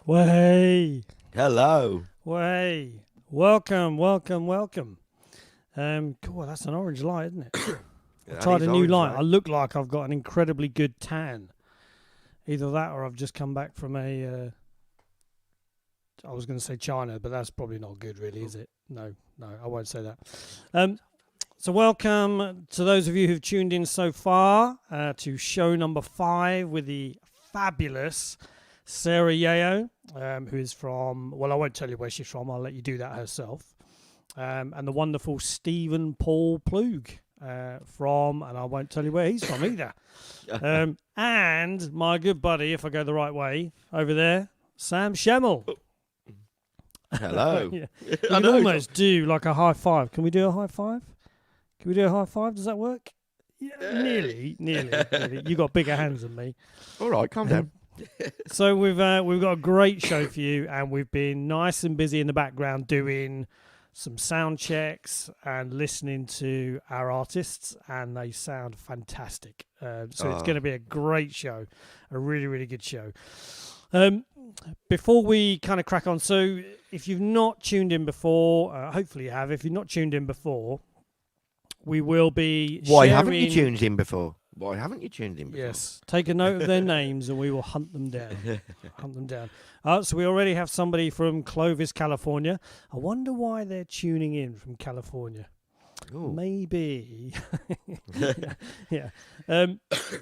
Way. Hello. Way. Welcome. God, that's an orange light, isn't it? I tried a new light. I look like I've got an incredibly good tan. Either that or I've just come back from I was going to say China, but that's probably not good, really, is it? No, I won't say that. So welcome to those of you who've tuned in so far to show number 5 with the fabulous Sarah Yeo, who is from, well, I won't tell you where she's from. I'll let you do that herself. And the wonderful Steven Paul Ploog from, and I won't tell you where he's from either. And my good buddy, if I go the right way, over there, Sam Schemmel. Hello. Yeah. You can almost do like a high five. Can we do a high five? Does that work? Yeah, nearly. You got bigger hands than me. All right, calm down. So we've got a great show for you, and we've been nice and busy in the background doing some sound checks and listening to our artists, and they sound fantastic. It's going to be a great show, a really, really good show. Before we kind of crack on, so if you've not tuned in before, hopefully you have. If you've not tuned in before, we will be Why sharing... haven't you tuned in before? Yes, take a note of their names and we will hunt them down. So we already have somebody from Clovis, California. I wonder why they're tuning in from California. Ooh. Maybe. Yeah.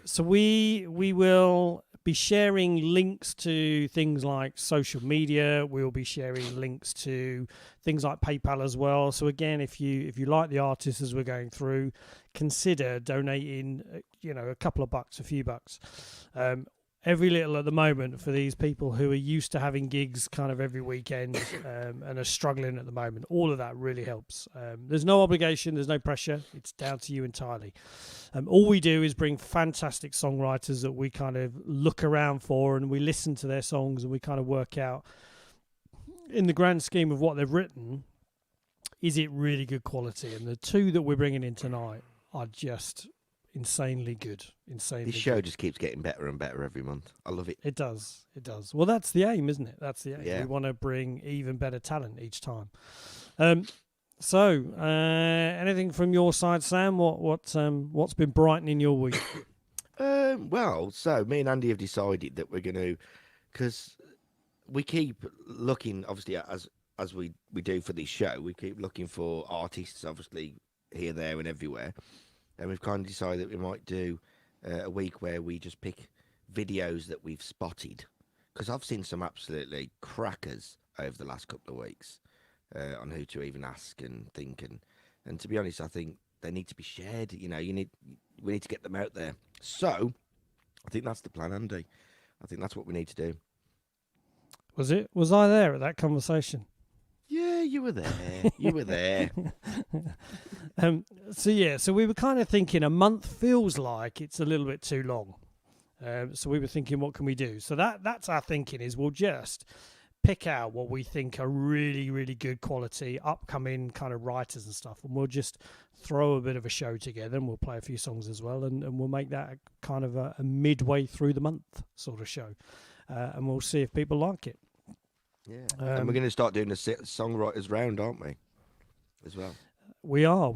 So we will be sharing links to things like social media. We'll be sharing links to things like PayPal as well. So again, if you like the artists as we're going through, consider donating, a couple of bucks, a few bucks. Every little at the moment for these people who are used to having gigs kind of every weekend and are struggling at the moment. All of that really helps. There's no obligation. There's no pressure. It's down to you entirely. All we do is bring fantastic songwriters that we kind of look around for, and we listen to their songs and we kind of work out, in the grand scheme of what they've written, is it really good quality? And the two that we're bringing in tonight are just insanely good. This show just keeps getting better and better every month. I love it. It does. Well, that's the aim, isn't it? That's the aim. Yeah. We want to bring even better talent each time. So anything from your side, Sam? What's been brightening your week? So me and Andy have decided that we're going to, because we keep looking, obviously, as we do for this show, we keep looking for artists, obviously, here, there, and everywhere. And we've kind of decided that we might do a week where we just pick videos that we've spotted. Because I've seen some absolutely crackers over the last couple of weeks on who to even ask and think. And to be honest, I think they need to be shared. We need to get them out there. So I think that's the plan, Andy. I think that's what we need to do. Was I there at that conversation? Yeah, you were there. So we were kind of thinking a month feels like it's a little bit too long. So we were thinking, what can we do? So that's our thinking, is we'll just pick out what we think are really, really good quality, upcoming kind of writers and stuff, and we'll just throw a bit of a show together, and we'll play a few songs as well, and we'll make that kind of a midway through the month sort of show, and we'll see if people like it. Yeah, and we're going to start doing the songwriters round, aren't we? As well. We are.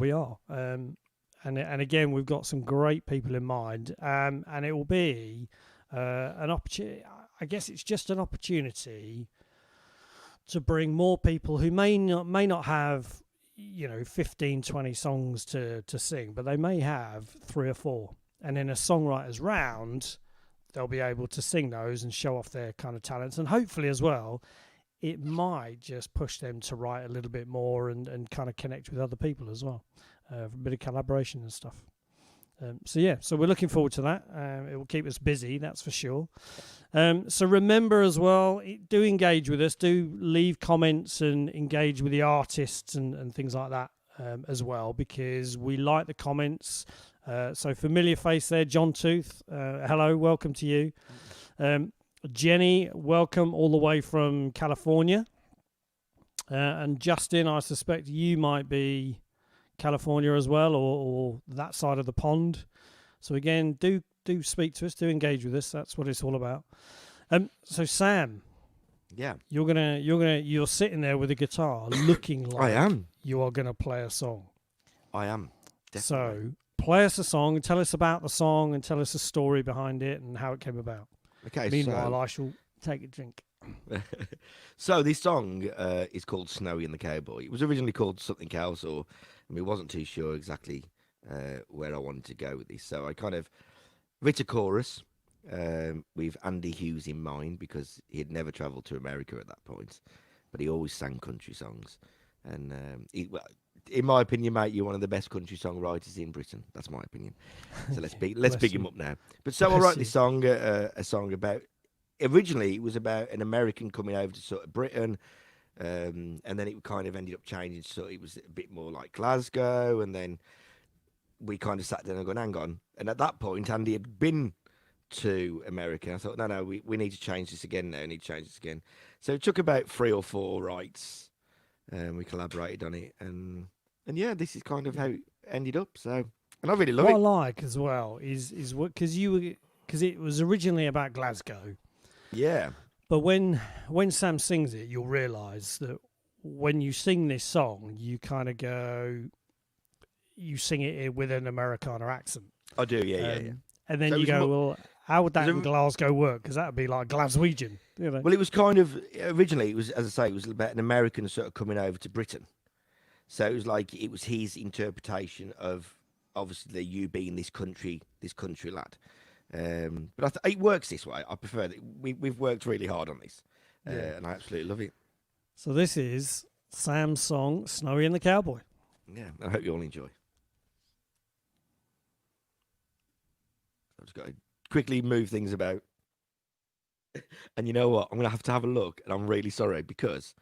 And again, we've got some great people in mind, and it will be an opportunity. I guess it's just an opportunity to bring more people who may not have 15, 20 songs to sing, but they may have 3 or 4, and in a songwriters round, they'll be able to sing those and show off their kind of talents, and hopefully as well, it might just push them to write a little bit more and kind of connect with other people as well. A bit of collaboration and stuff. So we're looking forward to that. It will keep us busy, that's for sure. So remember as well, do engage with us. Do leave comments and engage with the artists and things like that as well, because we like the comments. So familiar face there, John Tooth. Hello, welcome to you. Jenny, welcome all the way from California. And Justin, I suspect you might be California as well, or that side of the pond. So again, do speak to us, do engage with us. That's what it's all about. So Sam, Yeah, you're sitting there with a guitar, looking like I am. you are gonna play a song. I am. Definitely. So play us a song, tell us about the song, and tell us the story behind it and how it came about. Okay, Meanwhile, I shall take a drink. so this song is called Snowy and the Cowboy. It was originally called something else, or wasn't too sure exactly where I wanted to go with this. So I kind of wrote a chorus with Andy Hughes in mind, because he had never travelled to America at that point, but he always sang country songs. And well, in my opinion, mate, you're one of the best country songwriters in Britain. That's my opinion. So let's big him up now. But so I wrote this song, a song about. Originally, it was about an American coming over to sort of Britain, and then it kind of ended up changing. So it was a bit more like Glasgow, and then we kind of sat down and gone, hang on. And at that point, Andy had been to America. I thought, no, we need to change this again now. We need to change this again. So it took about 3 or 4 writes, and we collaborated on it. And yeah, this is kind of how it ended up. So, and I really love it. What I like as well is what, because it was originally about Glasgow. Yeah. But when Sam sings it, you'll realise that when you sing this song, you kind of go, you sing it with an Americana accent. I do, yeah. And then So you go, well, how would that in a- Glasgow work? Because that would be like Glaswegian. You know? Well, it was kind of, originally, it was, as I say, it was about an American sort of coming over to Britain. So it was like, it was his interpretation of, obviously, you being this country lad. But it works this way. I prefer it. We've worked really hard on this, and I absolutely love it. So this is Sam's song, Snowy and the Cowboy. Yeah, I hope you all enjoy. I've just got to quickly move things about. And you know what? I'm going to have a look, and I'm really sorry, because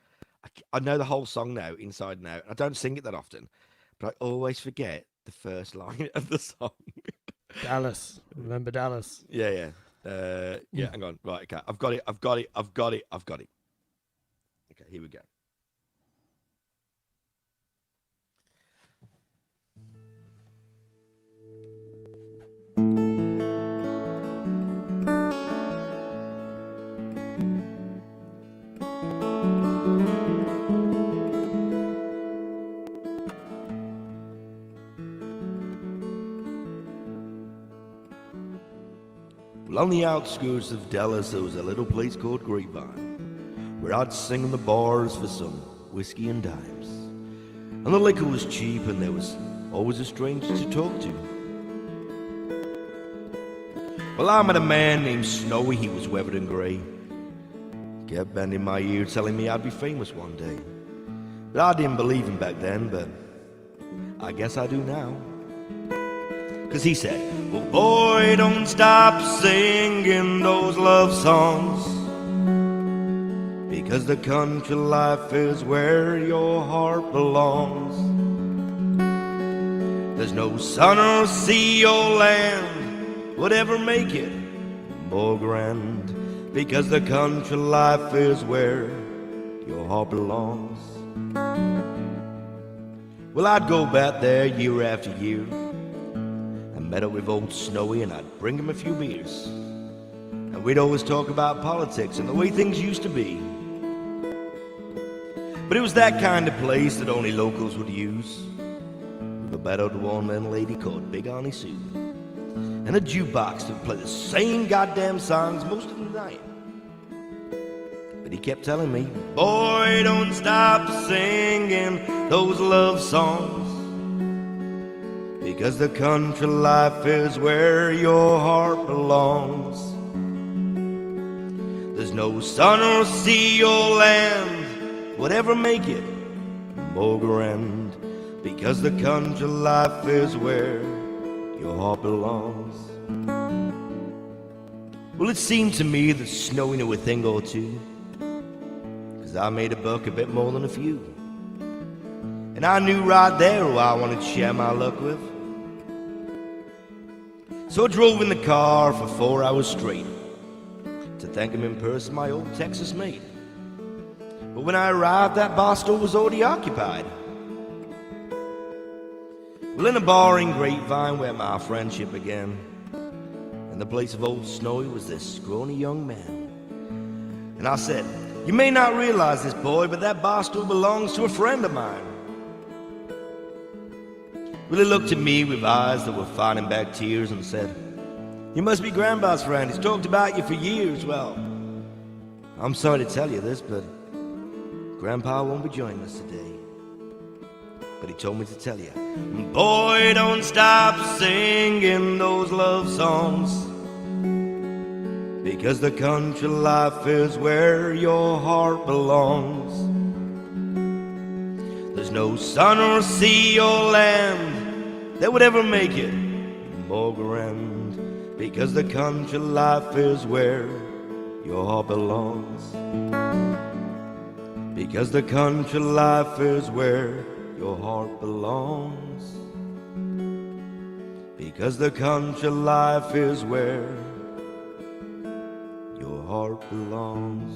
I know the whole song now, inside and out. I don't sing it that often, but I always forget the first line of the song. Dallas. Remember Dallas? Yeah. Hang on. Right, okay. I've got it. Okay, here we go. Well, on the outskirts of Dallas, there was a little place called Grapevine, where I'd sing in the bars for some whiskey and dimes. And the liquor was cheap, and there was always a stranger to talk to. Well, I met a man named Snowy. He was weathered and grey. Kept bending my ear, telling me I'd be famous one day. But I didn't believe him back then, but I guess I do now. 'Cause he said, well, boy, don't stop singing those love songs, because the country life is where your heart belongs. There's no sun or sea or land would ever make it more grand, because the country life is where your heart belongs. Well, I'd go back there year after year, met up with old Snowy, and I'd bring him a few beers, and we'd always talk about politics and the way things used to be. But it was that kind of place that only locals would use, with a battered one-man lady called Big Annie Sue, and a jukebox that would play the same goddamn songs most of the night. But he kept telling me, boy, don't stop singing those love songs, because the country life is where your heart belongs. There's no sun or sea or land would ever make it more grand, because the country life is where your heart belongs. Well, it seemed to me that Snowy knew a thing or two, 'cause I made a buck a bit more than a few, and I knew right there who I wanted to share my luck with. So I drove in the car for 4 hours straight to thank him in person, my old Texas mate. But when I arrived, that bar store was already occupied. Well, in a bar in Grapevine where my friendship began, in the place of old Snowy was this scrawny young man. And I said, You may not realize this, boy, but that bar stool belongs to a friend of mine. Well, he looked at me with eyes that were fighting back tears and said, "You must be Grandpa's friend. He's talked about you for years." Well, I'm sorry to tell you this, but Grandpa won't be joining us today. But he told me to tell you, boy, don't stop singing those love songs, because the country life is where your heart belongs. There's no sun or sea or land that would ever make it more grand, because the country life is where your heart belongs. Because the country life is where your heart belongs. Because the country life is where your heart belongs.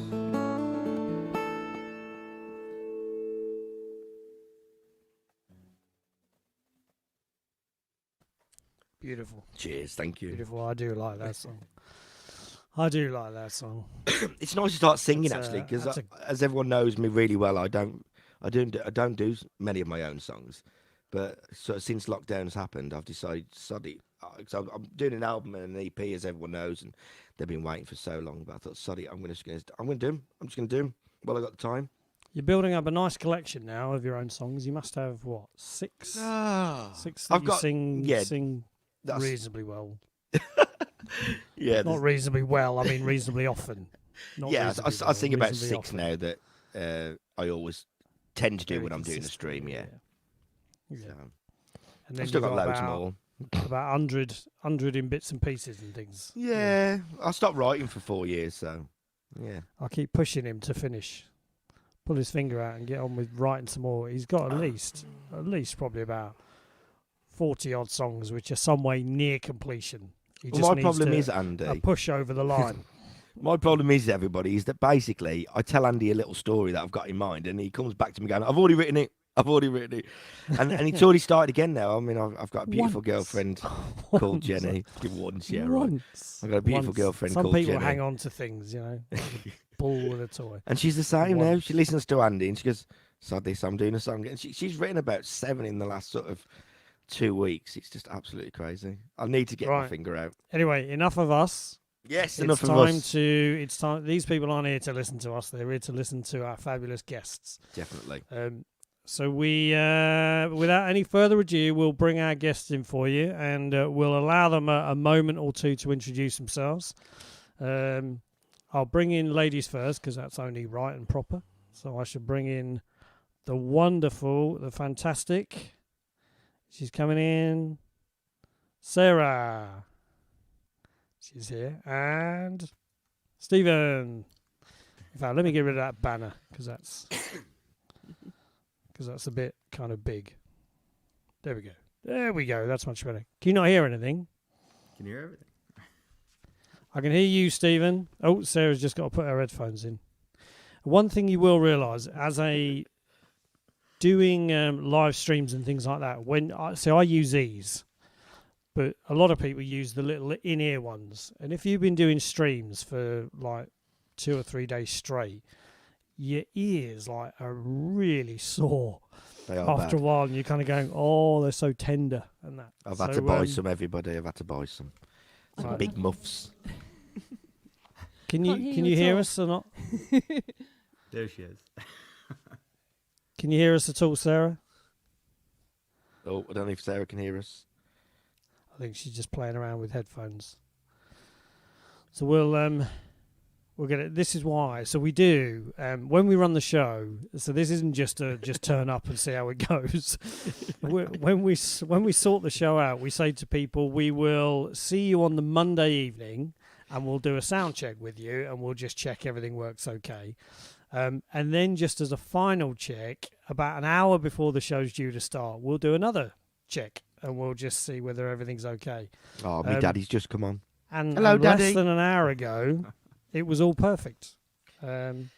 Beautiful. Cheers, thank you. Beautiful. I do like that song. I do like that song. It's nice to start singing That's actually, because that's as everyone knows me really well, I don't do many of my own songs. But so since lockdown's happened, I've decided to study. So I'm doing an album and an EP, as everyone knows, and they've been waiting for so long. But I thought, sorry, I'm going to do them. I'm just going to do them while I got the time. You're building up a nice collection now of your own songs. You must have what, six? Six that I've got sing reasonably well. Yeah, Not reasonably well. I mean reasonably often. Not yeah, I reasonably think about reasonably six often. now that I always tend to do Very when I'm doing a consistently, stream. Yeah, Yeah. So, And then I've still you've got loads about, more. About 100 in bits and pieces and things. Yeah, I stopped writing for 4 years, so yeah. I keep pushing him to finish. Pull his finger out and get on with writing some more. He's got at least probably about 40 odd songs which are some way near completion. He just my needs problem to is, Andy, push over the line. my problem is, everybody, is that basically I tell Andy a little story that I've got in mind, and he comes back to me going, I've already written it. And it's already started again now. I mean, I've got a beautiful girlfriend called Jenny. Once, yeah, right. I've got a beautiful girlfriend called Jenny. Some people hang on to things, you know, like a ball with a toy. And she's the same now. She listens to Andy and she goes, "So this, I'm doing a song." And she's written about 7 in the last sort of 2 weeks. It's just absolutely crazy. I need to get my finger out. Anyway, enough of us. Yes, It's enough of time us. It's time. These people aren't here to listen to us. They're here to listen to our fabulous guests. Definitely. So we, without any further ado, we'll bring our guests in for you, and we'll allow them a moment or two to introduce themselves. I'll bring in ladies first because that's only right and proper. So I should bring in the wonderful, the fantastic. She's coming in. Sarah. She's here. And Steven. In fact, let me get rid of that banner because that's a bit kind of big. There we go. There we go. That's much better. Can you not hear anything? Can you hear everything? I can hear you, Stephen. Oh, Sarah's just got to put her headphones in. One thing you will realise, as a doing live streams and things like that, I use these, but a lot of people use the little in-ear ones. And if you've been doing streams for like 2 or 3 days straight, your ears are really sore after a while, and you're kind of going, "Oh, they're so tender," and that. I've had to buy some. Everybody, I've had to buy some Right. big muffs. Can you hear us or not? There she is. Can you hear us at all, Sarah? Oh, I don't know if Sarah can hear us. I think she's just playing around with headphones. So we'll get it. This is why. So we do when we run the show. So this isn't just turn up and see how it goes. when we sort the show out, we say to people, we will see you on the Monday evening, and we'll do a sound check with you, and we'll just check everything works okay. And then just as a final check, about an hour before the show's due to start, we'll do another check, and we'll just see whether everything's okay. Oh, my daddy's just come on. And, Hello, and Daddy. less than an hour ago, it was all perfect. And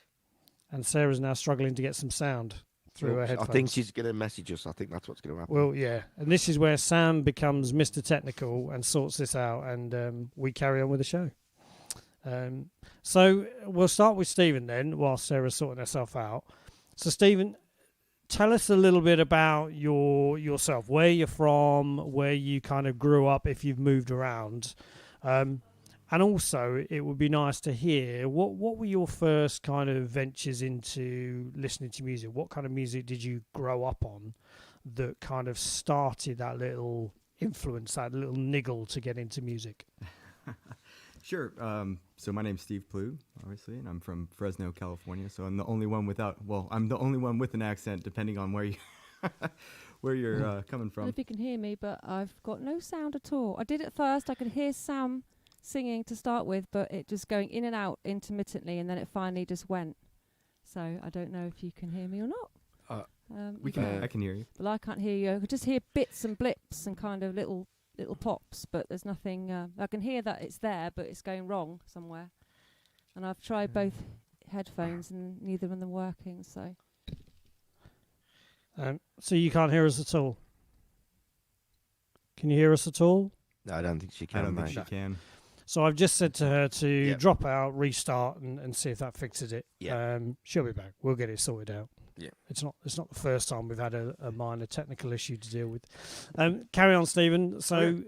Sarah's now struggling to get some sound through her I headphones. think she's going to message us. I think that's what's going to happen. Well, yeah. And this is where Sam becomes Mr. Technical and sorts this out, and we carry on with the show. So we'll start with Steven then, while Sarah's sorting herself out. So Steven, tell us a little bit about yourself, where you're from, where you kind of grew up, if you've moved around. And also, it would be nice to hear what were your first kind of ventures into listening to music? What kind of music did you grow up on that kind of started that little influence, that little niggle to get into music? Sure. So my name's Steve Ploog, obviously, and I'm from Fresno, California. So I'm the only one I'm the only one with an accent, depending on where you where you're coming I don't know from. if you can hear me, but I've got no sound at all. I did at first. I could hear Sam singing to start with, but it just going in and out intermittently, and then it finally just went. So I don't know if you can hear me or not. I can hear you. Well, I can't hear you. I could just hear bits and blips and kind of little pops, but there's nothing. I can hear that it's there, but it's going wrong somewhere. And I've tried both headphones, and neither of them working. So you can't hear us at all? Can you hear us at all? No, I don't think she can. I don't think mate. she can. So I've just said to her to Yep. drop out, restart, and see if that fixes it. Yeah. She'll be back. We'll get it sorted out. Yeah. It's not the first time we've had a minor technical issue to deal with. Carry on, Stephen. So Okay.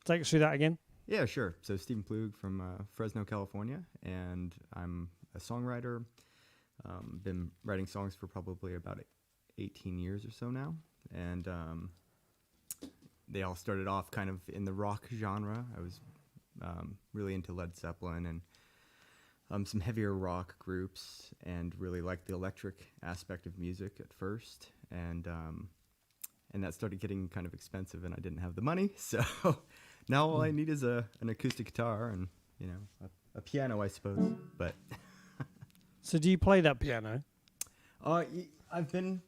take us through that again. Yeah, sure. So Steven Ploog from Fresno, California, and I'm a songwriter. Been writing songs for probably about 18 years or so now, and they all started off kind of in the rock genre. I was really into Led Zeppelin and some heavier rock groups, and really liked the electric aspect of music at first, and that started getting kind of expensive, and I didn't have the money, so now all I need is an acoustic guitar and a piano, I suppose. But So do you play that piano? I've been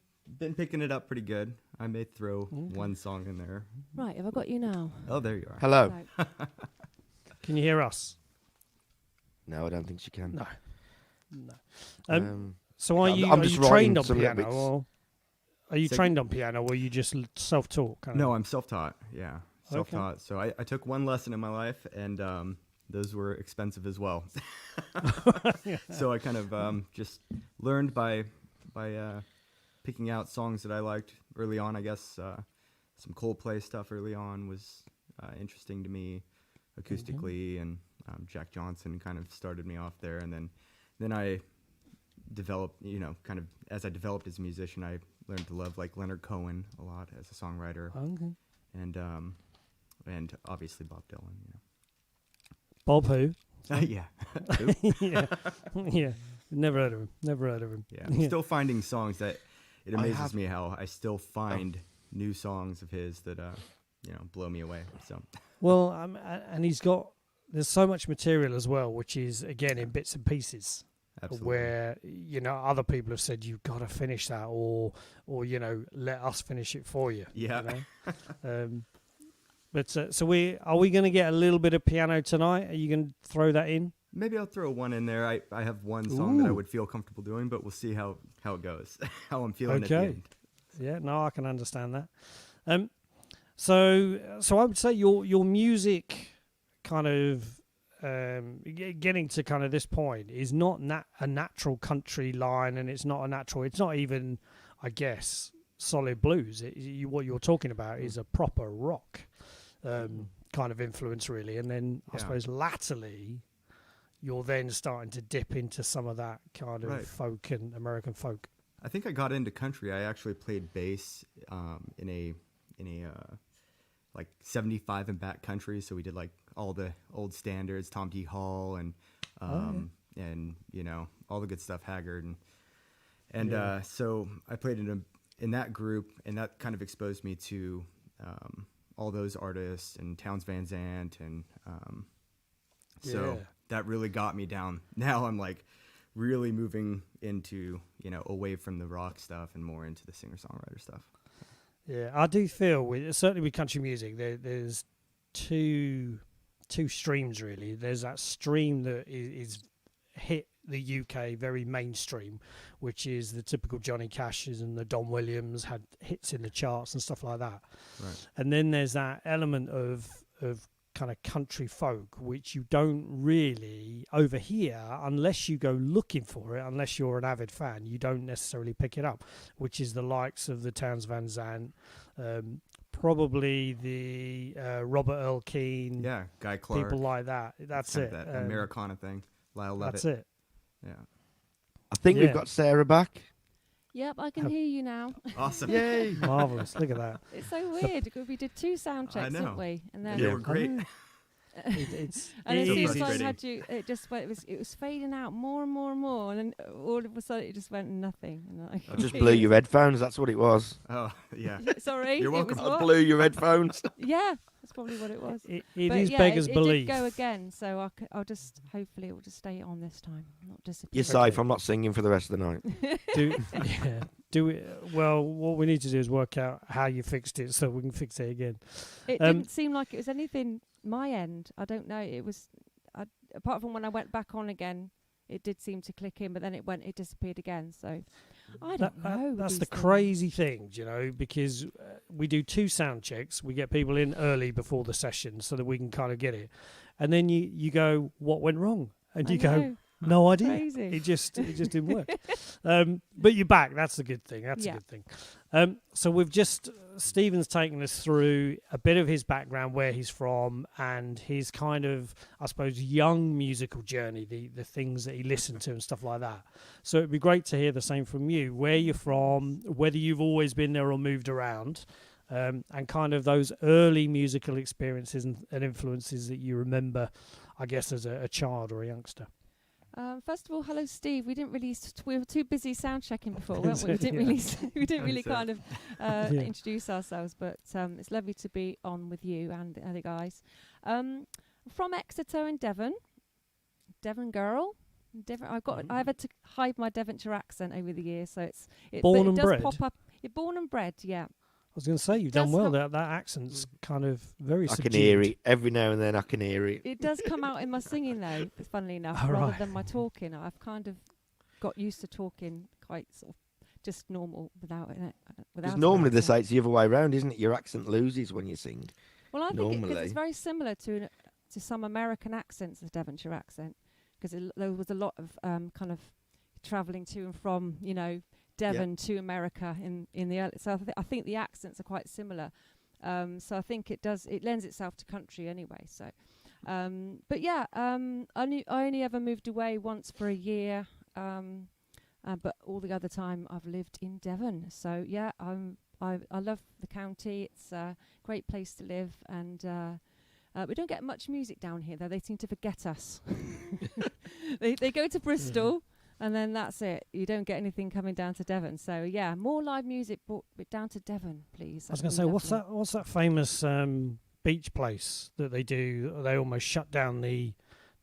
picking it up pretty good. I may throw one song in there. right, have I got you now? Oh, there you are. Hello. Right. Can you hear us? No, I don't think she can. No. No. So are I'm you just trained writing on some little piano, bits. or are you Say- trained on piano, or are you just self-taught? Kind No, of? I'm self-taught. Yeah, self-taught. So I took one lesson in my life, and those were expensive as well. So I kind of just learned by picking out songs that I liked early on. I guess some Coldplay stuff early on was interesting to me acoustically, and Jack Johnson kind of started me off there, and then I developed, kind of as I developed as a musician, I learned to love like Leonard Cohen a lot as a songwriter, Okay. and obviously Bob Dylan. Bob who? Yeah, Yeah. Yeah. Never heard of him. yeah. I'm still finding songs that it I amazes have- me how I still find new songs of his that blow me away. So Well, and there's so much material as well, which is again in bits and pieces. absolutely. Where other people have said you've got to finish that, or let us finish it for you. Yeah. But so are we going to get a little bit of piano tonight? Are you going to throw that in? Maybe I'll throw one in there. I have one song that I Ooh. would feel comfortable doing, but we'll see how it goes, how I'm feeling at the Okay. end. Yeah, no, I can understand that. So I would say your music kind of getting to kind of this point is not a natural country line, and it's not even, I guess, solid blues. What you're talking about is a proper rock kind of influence, really. And then I Yeah. suppose latterly you're then starting to dip into some of that kind of Right. folk and American folk. I think I got into country. I actually played bass in a like 75 and back country. So we did like all the old standards, Tom D. Hall and and all the good stuff, Haggard and so I played in that group, and that kind of exposed me to all those artists and Townes Van Zandt, and so Yeah. that really got me down. Now I'm like really moving into away from the rock stuff and more into the singer-songwriter stuff. Yeah, I do feel certainly with country music, there's two streams really. There's that stream that is hit the UK very mainstream, which is the typical Johnny Cash's and the Don Williams, had hits in the charts and stuff like that. Right. And then there's that element of kind of country folk, which you don't really over here unless you go looking for it, unless you're an avid fan, you don't necessarily pick it up, which is the likes of the Townes Van Zandt, probably the Robert Earl Keen, Yeah, Guy Clark. people like that. That's kind it. of that Americana thing. Lyle Lovett. That's it. Yeah. I think Yeah. we've got Sarah back. Yep, I can hear you now. Awesome. Yay! Marvelous. Look at that. It's so weird because we did 2 sound checks, know. didn't we? And then They were great. It's and as soon as I frustrating. had you, it was fading out more and more and more, and then all of a sudden it just went nothing. And I I just blew your headphones. That's what it was. Oh, yeah. Sorry, You're welcome. It was I what? blew your headphones. Yeah, that's probably what it was. it But is yeah, beggars it belief. did go again, so I'll just hopefully it will just stay on this time, not disappear. You're safe. I'm not singing for the rest of the night. Do it. Well, what we need to do is work out how you fixed it so we can fix it again. It didn't seem like it was anything my end. I don't know. It was apart from when I went back on again, it did seem to click in, but then it disappeared again. So I don't know. with That's these the things. crazy thing, you know, because we do 2 sound checks. We get people in early before the session so that we can kind of get it, and then you go, what went wrong? And I you go, know. no idea. Crazy. It just didn't work. But you're back. That's the good thing. That's Yeah. a good thing. So we've just Stephen's taken us through a bit of his background, where he's from, and his kind of, I suppose, young musical journey, the things that he listened to and stuff like that. So it'd be great to hear the same from you, where you're from, whether you've always been there or moved around, and kind of those early musical experiences and influences that you remember, I guess, as a child or a youngster. First of all, hello, Steve. We didn't really. We were too busy sound checking before, weren't we? We didn't really. We didn't really kind of introduce ourselves. But it's lovely to be on with you and the other guys. From Exeter in Devon. Devon girl. Devon. I've had to hide my Devonshire accent over the years, so Born but and it does bred? pop up. You're born and bred, yeah. I was going to say, you've done That's well. not- That accent's kind of very I subdued. can hear it every now and then. I can hear it. It does come out in my singing though, funnily enough, Oh, rather right. than my talking. I've kind of got used to talking quite sort of just normal without it. Because an normally they accent. say it's the other way around, isn't it? Your accent loses when you sing. Well, I think normally. it's very similar to some American accents, the Devonshire accent, because there was a lot of kind of travelling to and from, Devon to America in the early. So I think the accents are quite similar. So I think it lends itself to country anyway. So, but yeah, I only ever moved away once for a year. But all the other time I've lived in Devon. So yeah, I love the county. It's a great place to live, and we don't get much music down here though. They seem to forget us. They go to Bristol, and then that's it. You don't get anything coming down to Devon. So yeah, more live music, but down to Devon, please. I was going to say, what's that famous beach place that they do? They almost shut down the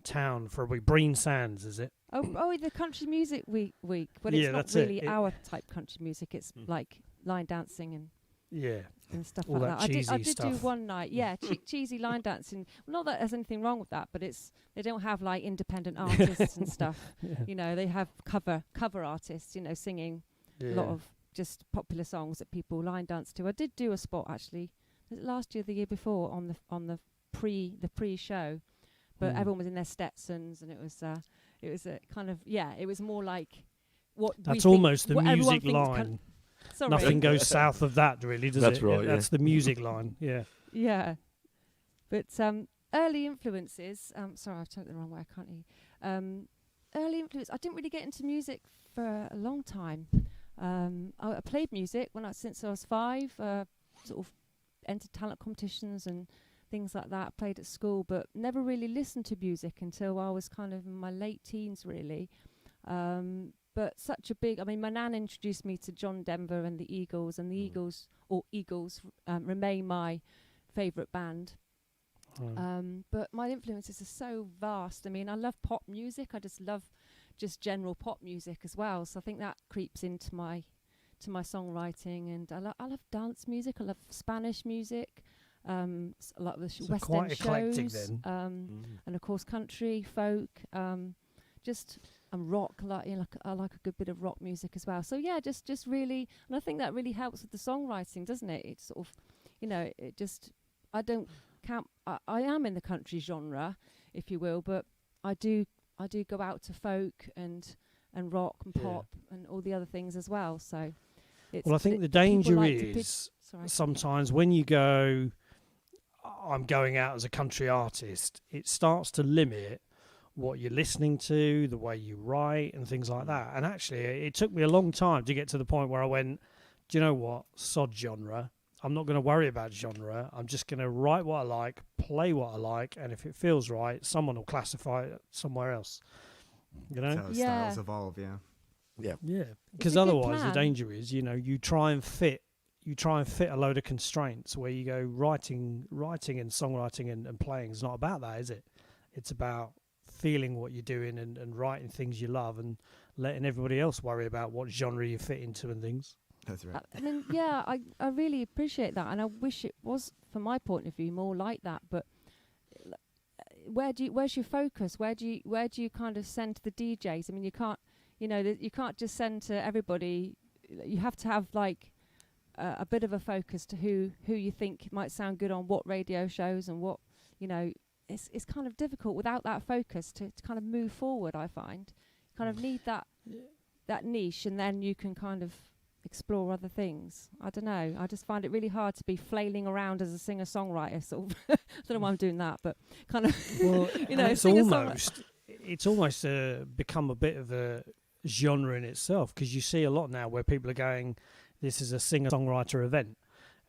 town for a week. Breen Sands, is it? Oh, the country music week. But Yeah, it's not that's it. really our type country music. It's like line dancing and stuff All like that that. I cheesy did do stuff. one night. Yeah, cheesy line dancing. Well, not that there's anything wrong with that, but they don't have like independent artists and stuff. Yeah. They have cover artists, singing a lot of just popular songs that people line dance to. I did do a spot actually last year, the year before on the pre-show, but everyone was in their Stetsons, and it was a kind of it was more like what we That's think- almost the what everyone music thinks line. Sorry. Nothing goes south of that, really, does That's it? right, That's the music line. Yeah. Yeah, but early influences. Sorry, I've told it the wrong way. I can't hear. Early influence. I didn't really get into music for a long time. I played music since I was 5. Sort of entered talent competitions and things like that. Played at school, but never really listened to music until I was kind of in my late teens, really. But such a big. I mean, my nan introduced me to John Denver and the Eagles, and the Eagles remain my favourite band. But my influences are so vast. I mean, I love pop music. I just love general pop music as well. So I think that creeps into my songwriting. And I love dance music. I love Spanish music. A lot of the So West quite End eclectic shows. then. And of course, country, folk. And rock, I like a good bit of rock music as well. So yeah, just really, and I think that really helps with the songwriting, doesn't it? It's sort of, count. I am in the country genre, if you will, but I do go out to folk and rock and pop and all the other things as well. So, I think the danger is sometimes when you go, I'm going out as a country artist, it starts to limit what you're listening to, the way you write and things like that. And actually, it took me a long time to get to the point where I went, do you know what? Sod genre. I'm not going to worry about genre. I'm just going to write what I like, play what I like, and if it feels right, someone will classify it somewhere else. You know? That's how styles evolve, Yeah. Because otherwise, the danger is, you try and fit a load of constraints where you go writing and songwriting and playing is not about that, is it? It's about feeling what you're doing and writing things you love and letting everybody else worry about what genre you fit into and things. That's right. I mean, I really appreciate that, and I wish it was, from my point of view, more like that. But where's your focus? Where do you kind of send to the DJs? I mean, you can't, you can't just send to everybody. You have to have like a bit of a focus to who you think might sound good on what radio shows and what, it's kind of difficult without that focus to kind of move forward. I find you kind of need that niche, and then you can kind of explore other things. I don't know. I just find it really hard to be flailing around as a singer-songwriter. Sort of. I don't know why I'm doing that, but kind of. Well, it's almost become a bit of a genre in itself, because you see a lot now where people are going, "This is a singer-songwriter event,"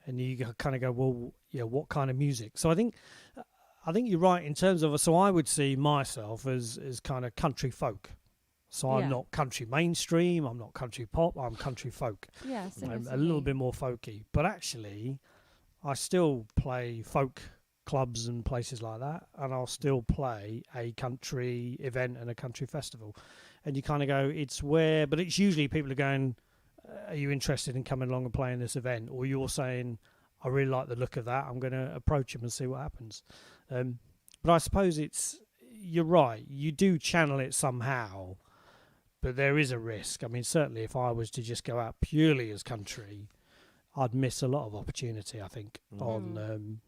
and you kind of go, "Well, what kind of music?" So I think you're right in terms of. So I would see myself as kind of country folk. So I'm not country mainstream, I'm not country pop, I'm country folk. Yeah, I'm a little bit more folky. But actually, I still play folk clubs and places like that, and I'll still play a country event and a country festival. And you kind of go, but it's usually people are going, are you interested in coming along and playing this event? Or you're saying, I really like the look of that, I'm going to approach them and see what happens. But I suppose you're right, you do channel it somehow. But there is a risk. I mean, certainly if I was to just go out purely as country, I'd miss a lot of opportunity, I think, on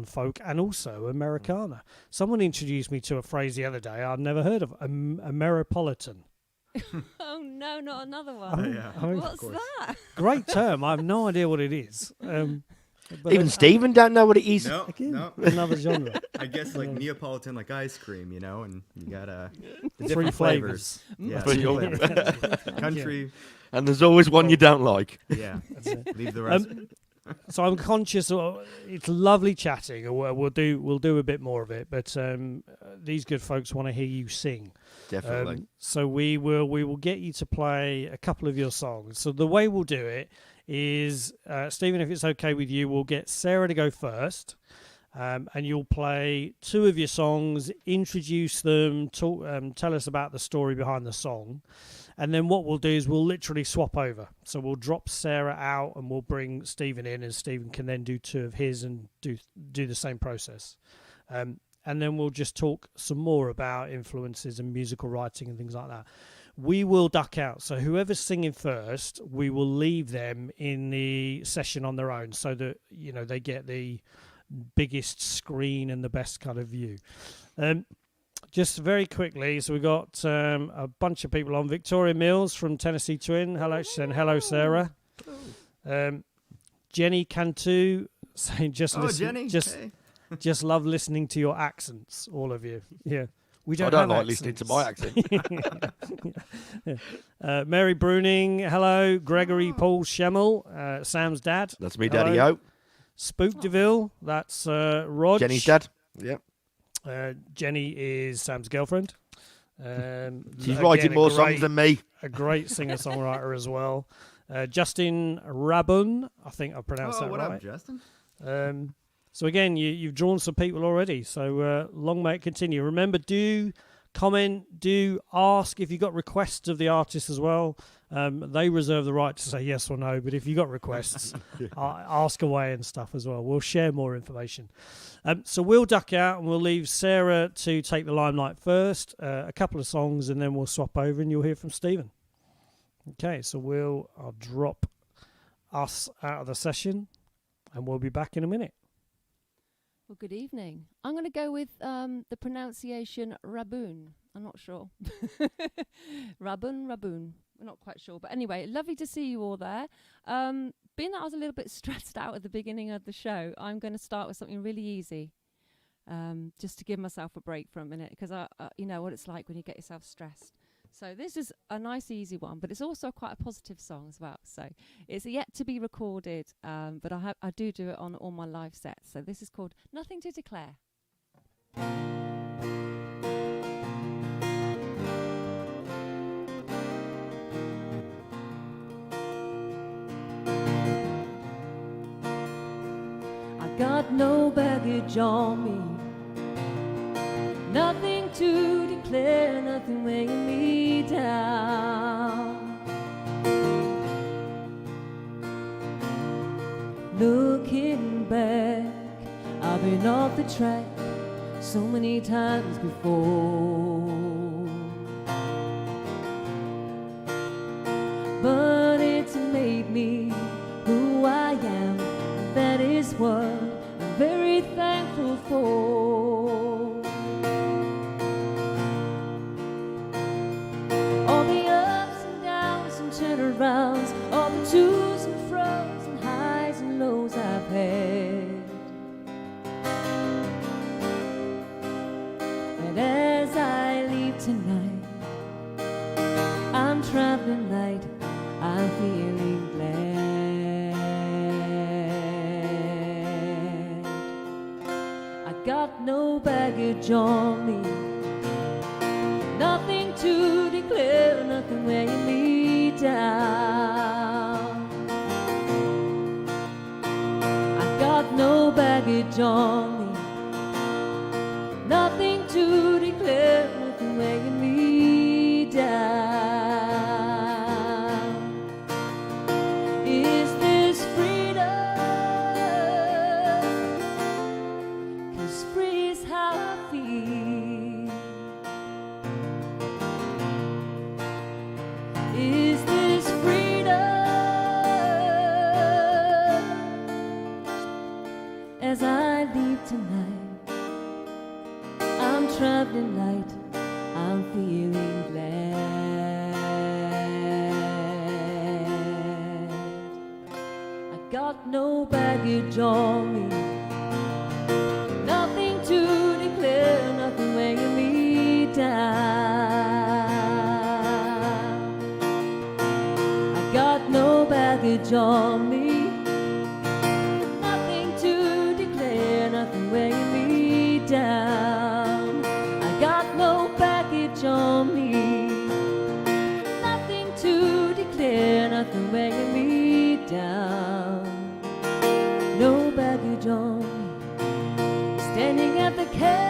folk and also Americana. Someone introduced me to a phrase the other day I'd never heard of, Ameripolitan. Oh, no, not another one. What's that? Great term. I have no idea what it is. But even Steven don't know what it is. No, no. Another genre. I guess like Neapolitan, like ice cream, and you got the Three different flavors. Yeah, Three three flavors. Country. And there's always one you don't like. Yeah, leave the rest. So I'm conscious. It's lovely chatting. We'll do a bit more of it. But these good folks want to hear you sing. Definitely. So we will get you to play a couple of your songs. So the way we'll do it is, Stephen, if it's okay with you, we'll get Sarah to go first, and you'll play two of your songs, introduce them, talk, tell us about the story behind the song, and then what we'll do is we'll literally swap over. So we'll drop Sarah out and we'll bring Stephen in, and Stephen can then do two of his and do the same process. And then we'll just talk some more about influences and musical writing and things like that. We will duck out. So whoever's singing first, we will leave them in the session on their own so that, they get the biggest screen and the best kind of view. Just very quickly, so we've got a bunch of people on. Victoria Mills from Tennessee Twin. Hello, and hello, Sarah. Jenny Cantu saying Jenny. Just love listening to your accents, all of you. Yeah. We I don't like listening to my accent. Mary Bruning, hello. Gregory Paul Schemmel, Sam's dad. That's me, Daddy O. Spook DeVille, that's Rog. Jenny's dad. Yep. Jenny is Sam's girlfriend. She's writing more songs than me. A great singer-songwriter as well. Justin Rabun, I think I pronounced that what right. Up, Justin? So again, you've drawn some people already. So long may it continue. Remember, do comment, do ask if you've got requests of the artists as well. They reserve the right to say yes or no. But if you've got requests, ask away and stuff as well. We'll share more information. So we'll duck out and we'll leave Sarah to take the limelight first. A couple of songs and then we'll swap over and you'll hear from Stephen. Okay, so I'll drop us out of the session and we'll be back in a minute. Well, good evening. I'm going to go with the pronunciation Raboon. I'm not sure. Raboon. We're not quite sure. But anyway, lovely to see you all there. Being that I was a little bit stressed out at the beginning of the show, I'm going to start with something really easy, just to give myself a break for a minute, because you know what it's like when you get yourself stressed. So this is a nice, easy one, but it's also quite a positive song as well. So it's yet to be recorded, but I do it on all my live sets. So this is called Nothing to Declare. I got no baggage on me, nothing to declare, nothing weighing me down. Looking back, I've been off the track so many times before, but it's made me who I am, and that is what I'm very thankful for. All the ups and downs and turnarounds, all the to's and fro's and highs and lows I've had. And as I leave tonight, I'm traveling light, I'm feeling glad. I got no baggage on me, nothing to declare, nothing weighing me down. I got no baggage on me, nothing to declare, nothing weighing me down. Is this freedom? 'Cause free is how I feel. Is this freedom? As I leave tonight, I'm traveling light, I'm feeling glad. I got no baggage on me, nothing to declare, nothing weighing me down. I got no baggage on me, nothing to declare, nothing weighing me down. I got no baggage on me, nothing to declare, nothing weighing me down. No baggage on me, standing at the carousel,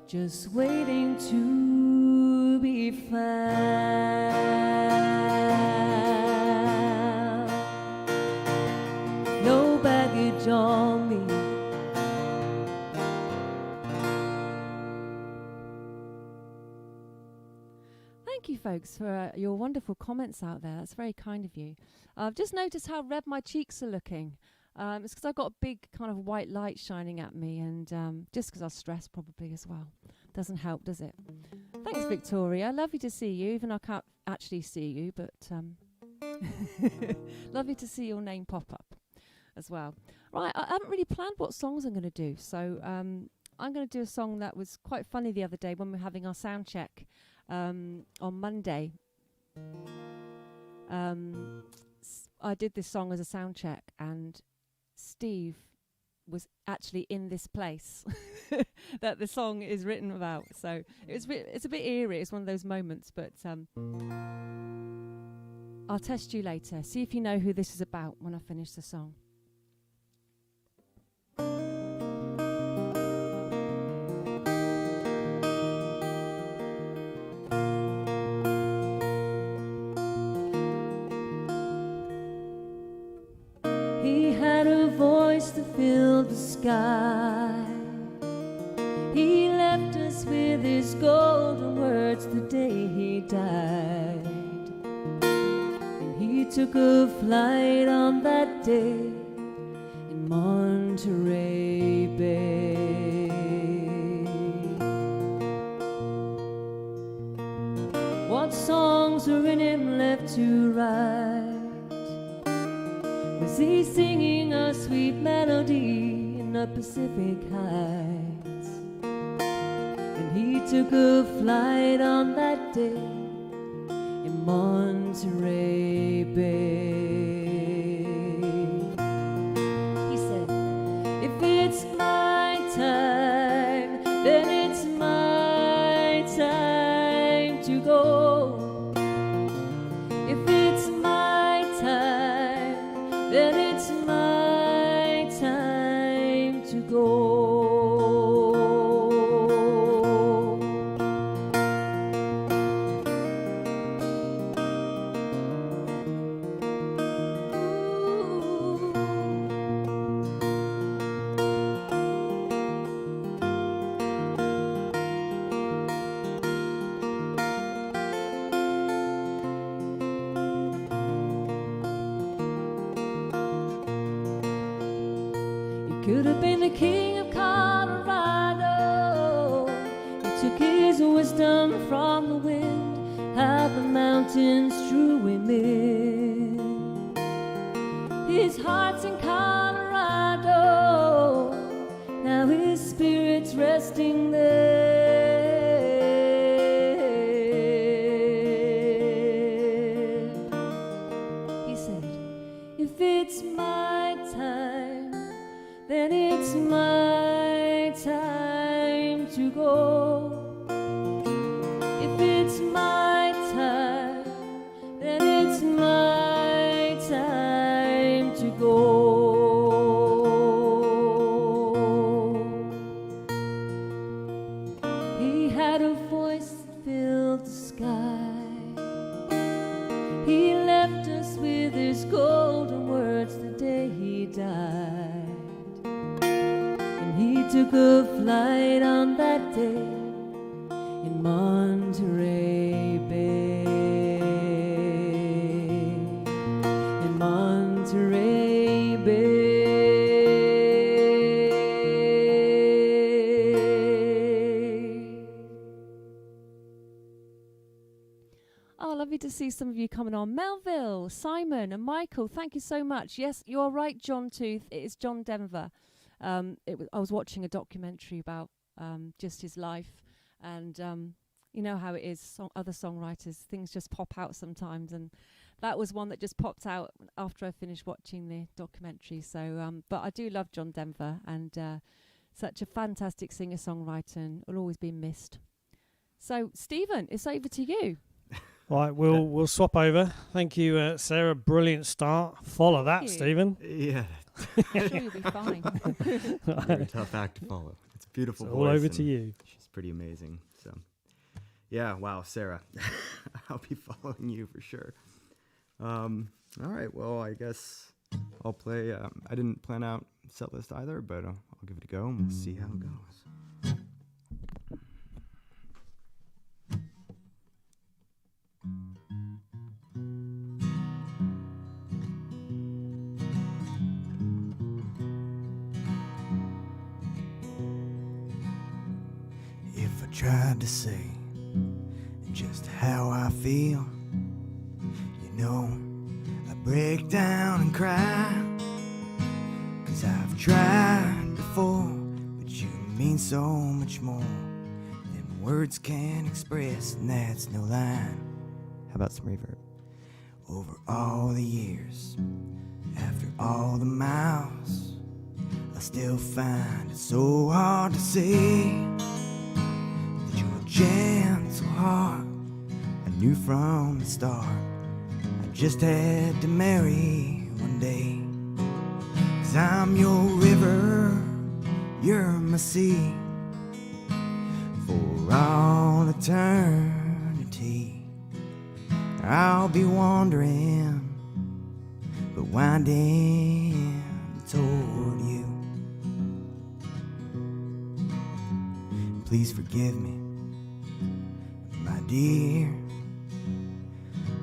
just waiting to be found. No baggage on me. Thank you, folks, for your wonderful comments out there. That's very kind of you. I've just noticed how red my cheeks are looking. It's because I've got a big kind of white light shining at me, and just because I was stressed probably as well. Doesn't help, does it? Thanks, Victoria. Lovely to see you, even though I can't actually see you, but lovely to see your name pop up as well. Right, I haven't really planned what songs I'm going to do, so I'm going to do a song that was quite funny the other day when we were having our sound check on Monday. I did this song as a sound check, and Steve was actually in this place that the song is written about. So it's a bit eerie. It's one of those moments, but I'll test you later. See if you know who this is about when I finish the song. He had a voice that filled the sky. He left us with his golden words the day he died. And he took a flight on that day in Monterey Bay. What songs were in him left to write? Was he singing a sweet melody in the Pacific Heights? And he took a flight on that day in Monterey Bay. He said, if it's my time, then it's my time to go. If it's my time, then it's my time to go. Could have been the king of Colorado. He took his wisdom from the wind, how the mountains drew him in. His heart's in Colorado, now his spirit's resting there. He said, if it's my time, then it's my time to go. If it's my time, then it's my time to go. He had a voice that filled the sky. He left us with his golden words the day he died. He took a flight on that day in Monterey Bay. In Monterey Bay. Oh, lovely to see some of you coming on. Melville, Simon and Michael, thank you so much. Yes, you are right, John Tooth. It is John Denver. I was watching a documentary about just his life, and you know how it is, other songwriters, things just pop out sometimes, and that was one that just popped out after I finished watching the documentary. So, but I do love John Denver, and such a fantastic singer-songwriter, and will always be missed. So, Stephen, it's over to you. Right, we'll swap over. Thank you, Sarah. Brilliant start. Follow that, Stephen. Yeah. I'm sure you'll be fine. Very tough act to follow. It's a beautiful voice. All over to you. She's pretty amazing. So, yeah, wow, Sarah. I'll be following you for sure. All right, well, I guess I'll play. I didn't plan out set list either, but I'll give it a go and we'll see how it goes. If I tried to say just how I feel, you know, I break down and cry. 'Cause I've tried before, but you mean so much more than words can express, and that's no line. How about some reverb? Over all the years, after all the miles, I still find it so hard to say that your gentle heart I knew from the start I just had to marry one day. 'Cause I'm your river, you're my sea, for all eternity. I'll be wandering, but winding toward you. Please forgive me, my dear,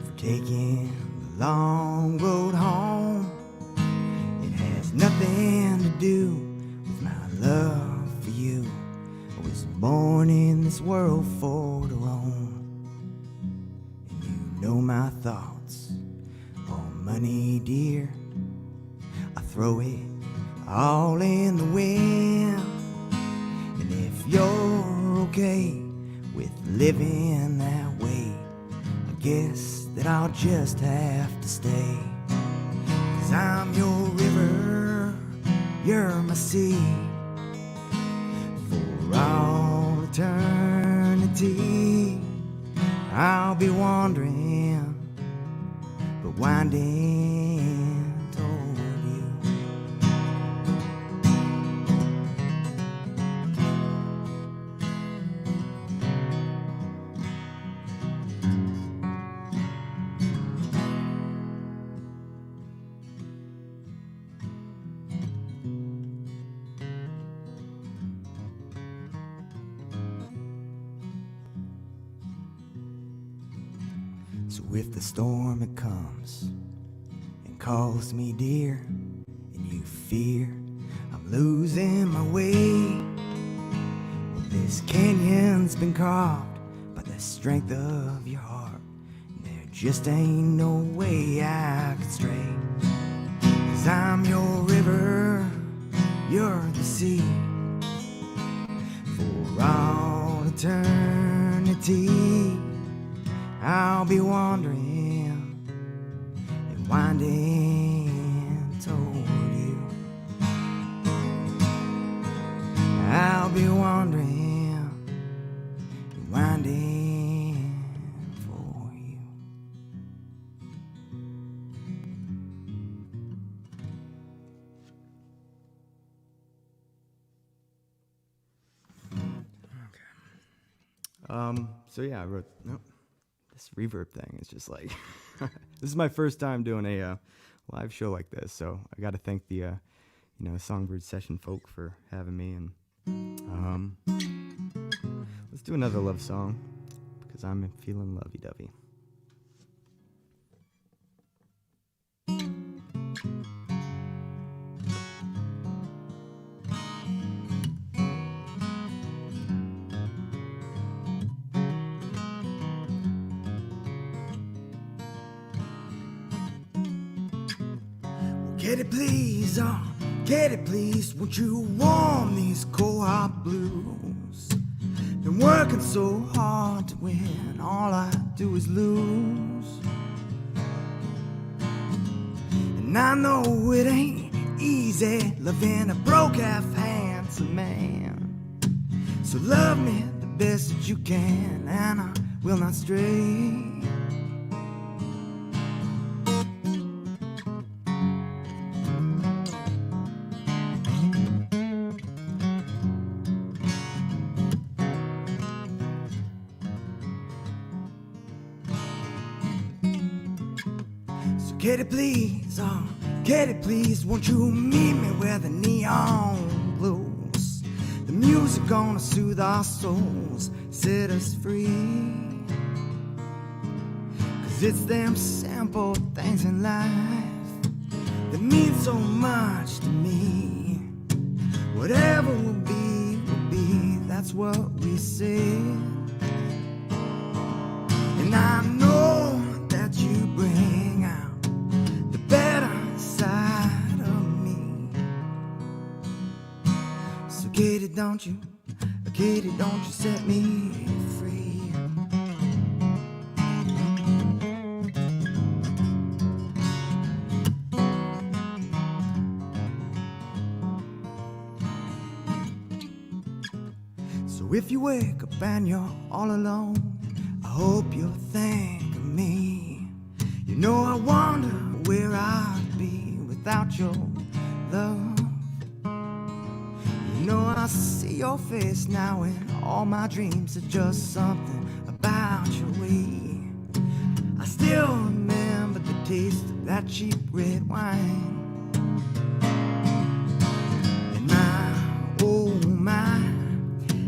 for taking the the long road home. It has nothing to do with my love for you. I was born in this world for to roam, and you know my thoughts on money, dear. I throw it all in the wind, and if you're okay with living that way, I guess that I'll just have to stay. 'Cause I'm your river, you're my sea, for all eternity. I'll be wandering, but winding toward you. So if the storm it comes and calls me dear, and you fear I'm losing my way, well, this canyon's been carved by the strength of your heart, and there just ain't no way I could stray. 'Cause I'm your river, you're the sea, for all eternity. I'll be wandering and winding toward you. I'll be wandering and winding for you. So yeah, I wrote this reverb thing. Is just like this is my first time doing a live show like this, so I got to thank the Songbird session folk for having me. And let's do another love song because I'm feeling lovey-dovey. Get it please, oh, get it please, won't you warm these cold hot blues? Been working so hard to win, all I do is lose. And I know it ain't easy loving a broke half-handsome man. So love me the best that you can, and I will not stray. Kitty please, oh, kitty please, won't you meet me where the neon glows? The music gonna soothe our souls, set us free. 'Cause it's them simple things in life that mean so much to me. Whatever will be, that's what we say. And I know that you bring out the better side of me. So Katie, don't you set me free. So if you wake up and you're all alone, I hope you'll think of me. You know I wonder where I'd be without your love. You know I see your face now, and all my dreams are just something about your way. I still remember the taste of that cheap red wine. And oh my,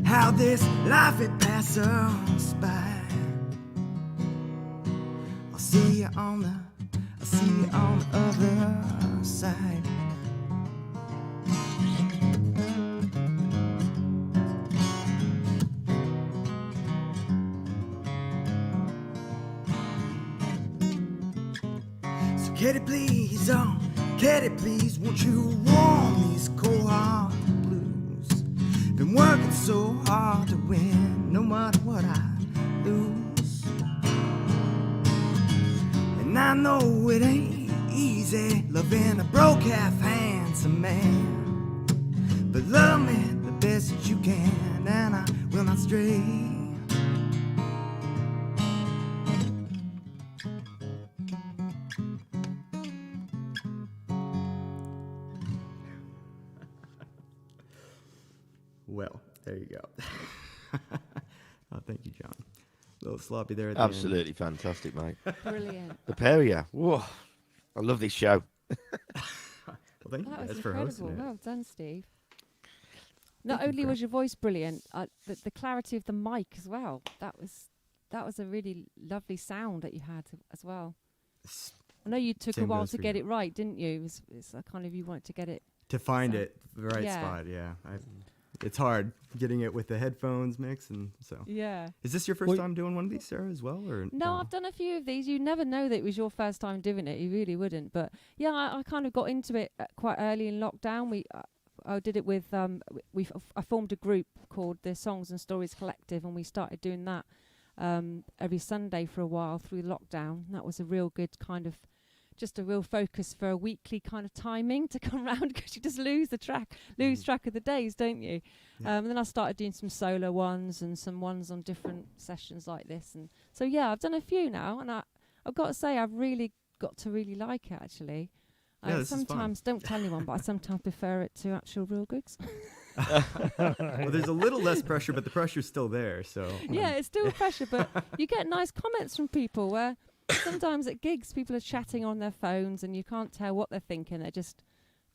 how this life it passes us by. I'll see you on see you on the other side. So Katie, please, oh, Katie, please, won't you warm these cold hard blues? Been working so hard to win, no matter what I lose. And I know it ain't easy loving a broke half handsome man, but love me the best that you can, and I will not stray. Well, there you go. Oh, thank you, John. A little sloppy there at the end. Absolutely fantastic, mate. Brilliant. The pair of you. Whoa. I love this show. Well, thank you That guys was for hosting incredible. it. Well done, Steve. Not Thank you only for- was your voice brilliant, the clarity of the mic as well. That was a really lovely sound that you had as well. I know you took Same a while goes to for get you. it right, didn't you? It's a kind of you wanted to get it. To find So- it, the right Yeah. spot, yeah. It's hard getting it with the headphones mix, and so. Yeah. Is this your first Well- time doing one of these, Sarah, as well, or No, I've done a few of these. You never know that it was your first time doing it. You really wouldn't. But yeah, I kind of got into it quite early in lockdown. I did it with I formed a group called the Songs and Stories Collective, and we started doing that every Sunday for a while through lockdown. And that was a real good kind of just a real focus for a weekly kind of timing to come round, because you just lose track of the days, don't you? Yeah. And then I started doing some solo ones and some ones on different sessions like this, and so yeah, I've done a few now, and I've got to say I've really got to really like it actually. Yeah, this is fun. Sometimes don't tell anyone, but I sometimes prefer it to actual real gigs. Well, there's a little less pressure, but the pressure's still there, so. Yeah, it's still pressure, but you get nice comments from people where sometimes at gigs people are chatting on their phones and you can't tell what they're thinking. They're just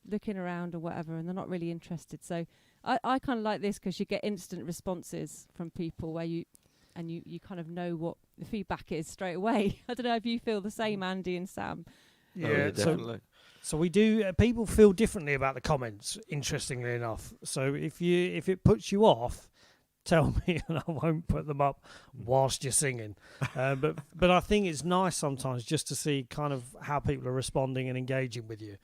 looking around or whatever, and they're not really interested. So I kind of like this because you get instant responses from people where you kind of know what the feedback is straight away. I don't know if you feel the same, Andy and Sam. Yeah, definitely. So we do. People feel differently about the comments. Interestingly enough, so if it puts you off, tell me and I won't put them up whilst you're singing. But I think it's nice sometimes just to see kind of how people are responding and engaging with you.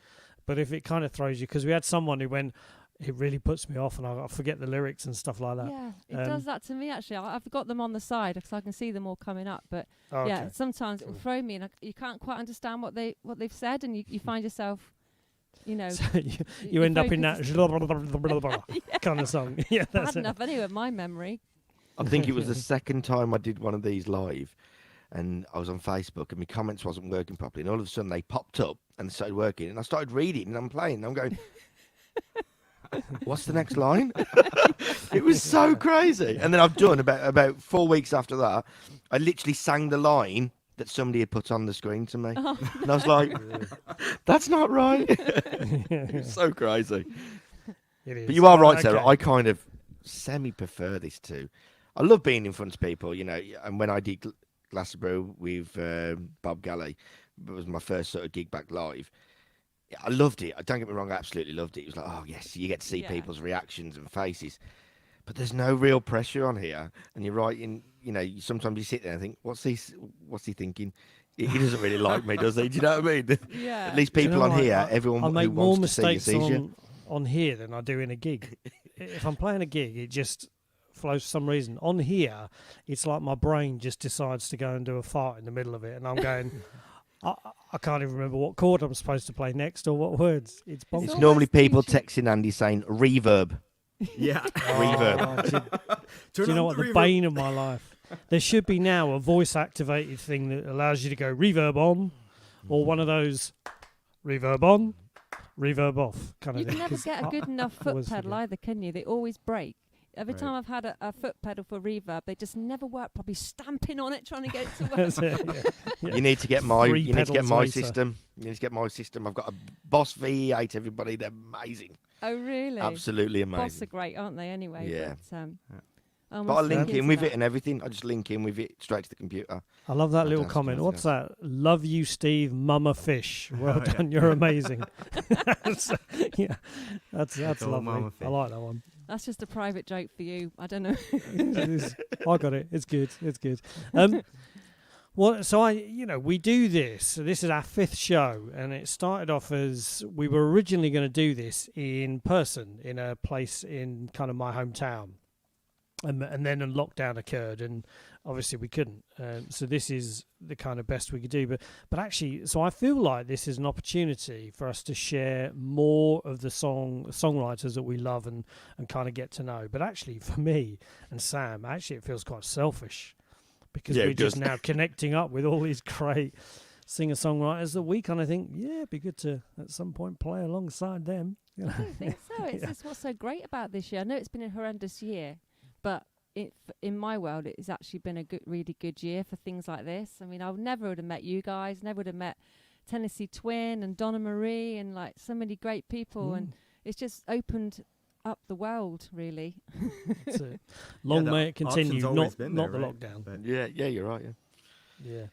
But if it kind of throws you, because we had someone who went, it really puts me off, and I forget the lyrics and stuff like that. Yeah, it does that to me actually. I've got them on the side because I can see them all coming up. But Oh, yeah, okay. sometimes it will throw me, and you can't quite understand what they've said, and you find yourself, you know, So you end up in that kind of song. Yeah, bad that's it. enough anyway. My memory. I think it was the second time I did one of these live, and I was on Facebook, and my comments wasn't working properly, and all of a sudden they popped up and started working, and I started reading, and I'm playing, and I'm going, what's the next line? It was so crazy. And then I've done about 4 weeks after that, I literally sang the line that somebody had put on the screen to me, and I was like, that's not right. It was so crazy. It is. But you are right, Okay. Sarah. I kind of semi-prefer this too. I love being in front of people, you know. And when I did Glastonbury with Bob Galley, it was my first sort of gig back live. I loved it. Don't get me wrong, I absolutely loved it. It was like, oh yes, you get to see Yeah. people's reactions and faces. But there's no real pressure on here. And you're right, you know, sometimes you sit there and think, what's he thinking? He doesn't really like me, does he? Do you know what I mean? Yeah. At least Do you people know on what? here, everyone I who make more wants to see you mistakes sees you. on here than I do in a gig. If I'm playing a gig, it just flows for some reason. On here, it's like my brain just decides to go and do a fart in the middle of it, and I'm going, I can't even remember what chord I'm supposed to play next or what words. It's bonkers. It's almost normally people teaching- texting Andy saying reverb. Yeah. Reverb. Do you know what? The bane of my life. There should be now a voice-activated thing that allows you to go reverb on, or one of those reverb on, reverb off kind of You thing. can never 'cause get a good enough I foot always pedal forget. either, can you? They always break. Every Right. time I've had a foot pedal for reverb, they just never work. Probably stamping on it, trying to get it to work. That's it, yeah. Yeah. You need to get my Three you need to get pedals my later. system. You need to get my system. I've got a Boss VE8, everybody. They're amazing. Oh, really? Absolutely Boss are amazing. great, aren't they? Anyway, Yeah. But, Yeah. Oh, But I must link look in into with that. it and everything. I just link in with it straight to the computer. I love that I little don't comment. have to What's that? Love you, Steve. Mama fish. Well Oh, yeah. done. You're amazing. that's, yeah, that's old lovely. Mama I fish. like that one. That's just a private joke for you. I don't know. I got it. It's good. It's good. Well, so we do this. So this is our 5th show, and it started off as we were originally going to do this in person in a place in kind of my hometown, and then a lockdown occurred, and obviously we couldn't. So this is the kind of best we could do. But actually, so I feel like this is an opportunity for us to share more of the songwriters that we love and kind of get to know. But actually, for me and Sam, actually it feels quite selfish. Because Yeah, we're it just does. now connecting up with all these great singer-songwriters that we kind of think, yeah, it'd be good to, at some point, play alongside them. You know? I don't think so. It's just what's so great about this year. I know it's been a horrendous year, but in my world, it's actually been a really good year for things like this. I mean, I never would have met you guys, never would have met Tennessee Twin and Donna Marie and like so many great people, and it's just opened up the world, really. That's it. Long the may it continue, option's always not been the there, right? lockdown. But Yeah, you're right. Yeah.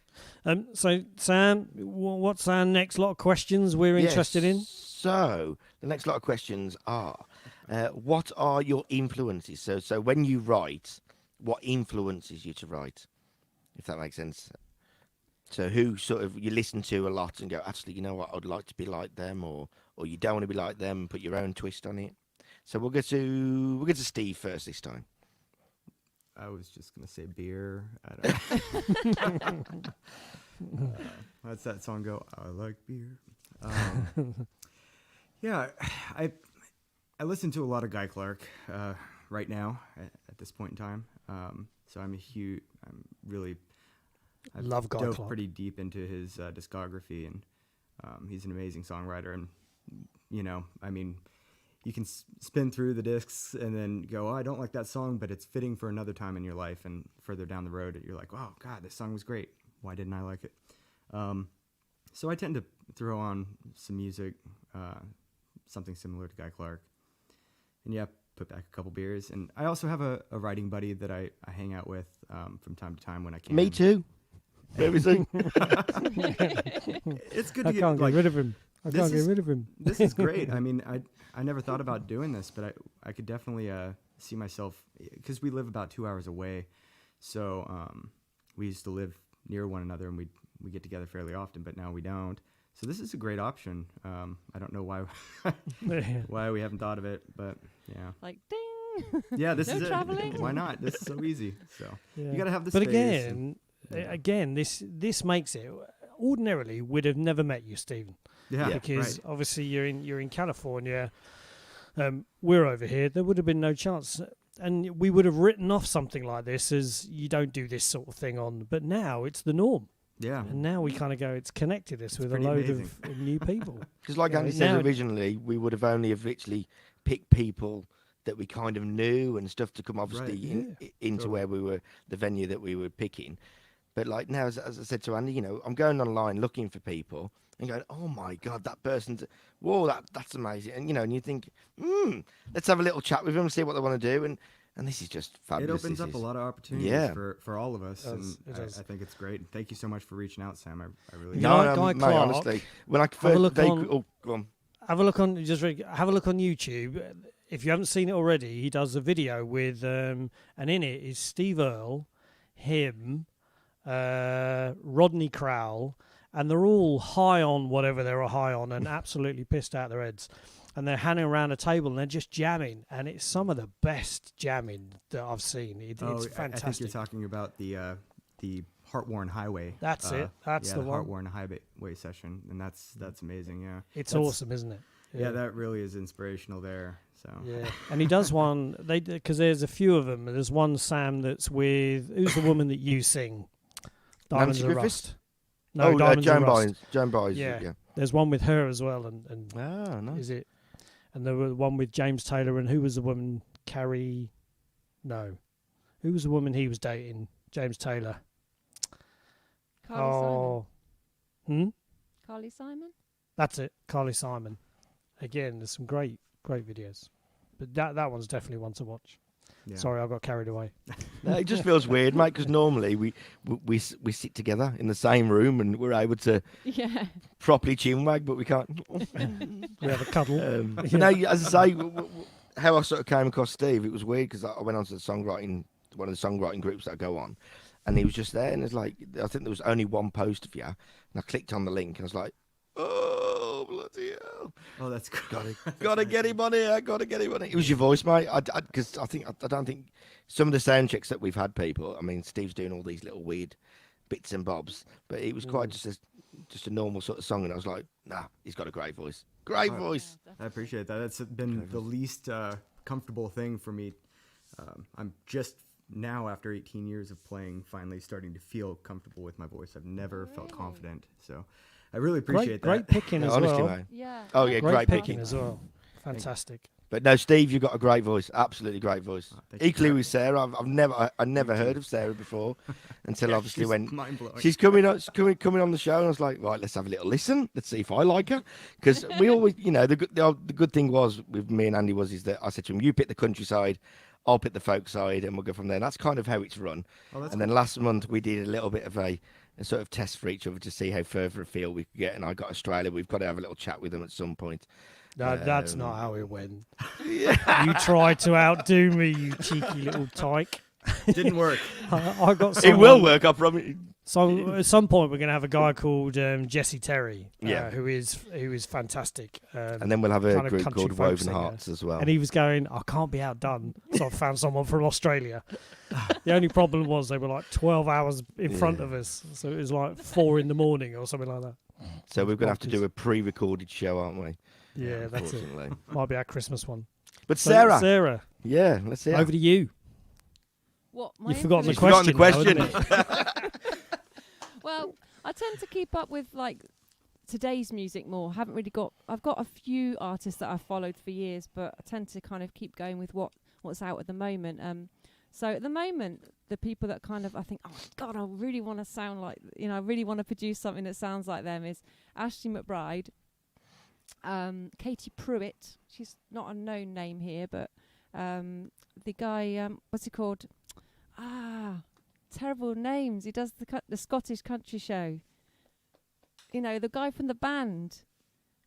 Yeah. So, Sam, what's our next lot of questions we're interested in? So the next lot of questions are, what are your influences? So when you write, what influences you to write? If that makes sense. So who sort of you listen to a lot and go, actually, you know what, I'd like to be like them, or you don't want to be like them, put your own twist on it. So we'll get to Steve first this time. I was just gonna say beer. I don't What's that song go? I like beer. Yeah, I listen to a lot of Guy Clark right now at this point in time. So I've Love Guy dove Clark. pretty deep into his discography, and he's an amazing songwriter. And I mean, you can spin through the discs and then go, oh, I don't like that song, but it's fitting for another time in your life. And further down the road, you're like, oh, God, this song was great. Why didn't I like it? So I tend to throw on some music, something similar to Guy Clark. And yeah, put back a couple beers. And I also have a writing buddy that I hang out with from time to time when I can. Me too. Very soon. It's good I to can't get, get rid of him. I this can't get is- rid of him. This is great. I mean, I never thought about doing this, but I could definitely see myself, because we live about 2 hours away. So we used to live near one another, and we get together fairly often, but now we don't. So this is a great option. I don't know why why we haven't thought of it, but yeah. Like, ding. Yeah, this No is traveling. it. Why not? This is so easy. So Yeah. you got to have the But space. and- again, this makes it. Ordinarily, we'd have never met you, Stephen, yeah, because right. obviously you're in California. We're over here. There would have been no chance, and we would have written off something like this as you don't do this sort of thing on. But now it's the norm, Yeah. and now we kind of go. It's connected us It's with a pretty load amazing. of new people. Because like Yeah, Andy said now- originally, we would have only have literally picked people that we kind of knew and stuff to come obviously Right. into Totally. where we were, the venue that we were picking. But like now, as I said to Andy, I'm going online looking for people and going, oh my God, that person's, whoa, that's amazing. And, and you think, let's have a little chat with them, see what they want to do. And this is just It fabulous. opens up a lot of opportunities Yeah. for all of us. It does, And it does. I think it's great. And thank you so much for reaching out, Sam. I really You No, know, no, Guy mate, Clark, honestly, when I a first, look on- oh, go on. Have a look on YouTube. If you haven't seen it already, he does a video with and in it is Steve Earle, him, Rodney Crowell, and they're all high on whatever they're high on and absolutely pissed out their heads. And they're hanging around a table and they're just jamming, and it's some of the best jamming that I've seen. It's I think fantastic. you're talking about the Heartworn Highway. That's it. That's yeah, the one. Heartworn Highway session, and that's amazing. Yeah, It's That's- awesome, isn't it? Yeah, that really is inspirational there. So Yeah, and he does one. Because there's a few of them. There's one Sam that's with who's the woman that you sing? Diamonds Nancy of Griffiths? Rust. No, Diamonds Joan of Rust. Bynes. Joan Bynes. Yeah. Yeah. There's one with her as well, and Ah, nice. is it? And there was one with James Taylor, and who was the woman? Carrie? No, who was the woman he was dating? James Taylor. Carly Simon. Carly Simon? That's it, Carly Simon. Again, there's some great videos, but that one's definitely one to watch. Yeah. Sorry, I got carried away. No, it just feels weird, mate, because normally we sit together in the same room and we're able to Yeah. properly chinwag, but we can't. We have a cuddle. But no, as I say, how I sort of came across Steve, it was weird because I went on to one of the songwriting groups that I go on, and he was just there, and it's like, I think there was only one post of you, and I clicked on the link, and I was like, oh, bloody hell. Oh, that's great. Gotta get him on here. Gotta get him on here. It was your voice, mate. Because I don't think some of the sound checks that we've had, people. I mean, Steve's doing all these little weird bits and bobs, but it was quite just a normal sort of song, and I was like, nah, he's got a great voice. Great voice. I appreciate that. It's been the least comfortable thing for me. I'm just now, after 18 years of playing, finally starting to feel comfortable with my voice. I've never felt confident, so I really appreciate Great that. picking No, as honestly, well. mate. Yeah. Oh yeah, great picking picking. as well. Fantastic. But no, Steve, you've got a great voice. Absolutely great voice. Oh, thank you. Equally with Sarah, I've never heard of Sarah before until obviously she's when mind-blowing. she's coming on the show, and I was like, right, let's have a little listen. Let's see if I like her, because we always, the good thing was with me and Andy is that I said to him, you pick the countryside, I'll pick the folk side, and we'll go from there. And that's kind of how it's run. Oh, that's and then last month we did a little bit of a sort of test for each other to see how further afield we could get. And I got Australia. We've got to have a little chat with them at some point. No, that's not how it went. You tried to outdo me, you cheeky little tyke. Didn't work. I got. It will work, I promise. So at some point we're going to have a guy called Jesse Terry, Yeah. who is fantastic. And then we'll have a kind of group country called folk Woven singer. Hearts as well. And he was going, I can't be outdone. So I found someone from Australia. The only problem was they were like 12 hours in front of us. So it was like 4 a.m. or something like that. So we're going to have to do a pre-recorded show, aren't we? Yeah, that's it. Unfortunately. Might be our Christmas one. But So, Sarah, yeah, let's see. over to you. What? My You've forgotten the She's forgotten question. the now, question. haven't you? Well, I tend to keep up with like today's music more. I've got a few artists that I've followed for years, but I tend to kind of keep going with what's out at the moment. So at the moment, the people that kind of I think, oh God, I really want to sound like, I really want to produce something that sounds like them is Ashley McBride, Katie Pruitt. She's not a known name here, but the guy, what's he called? Terrible names. He does the Scottish country show. The guy from the band,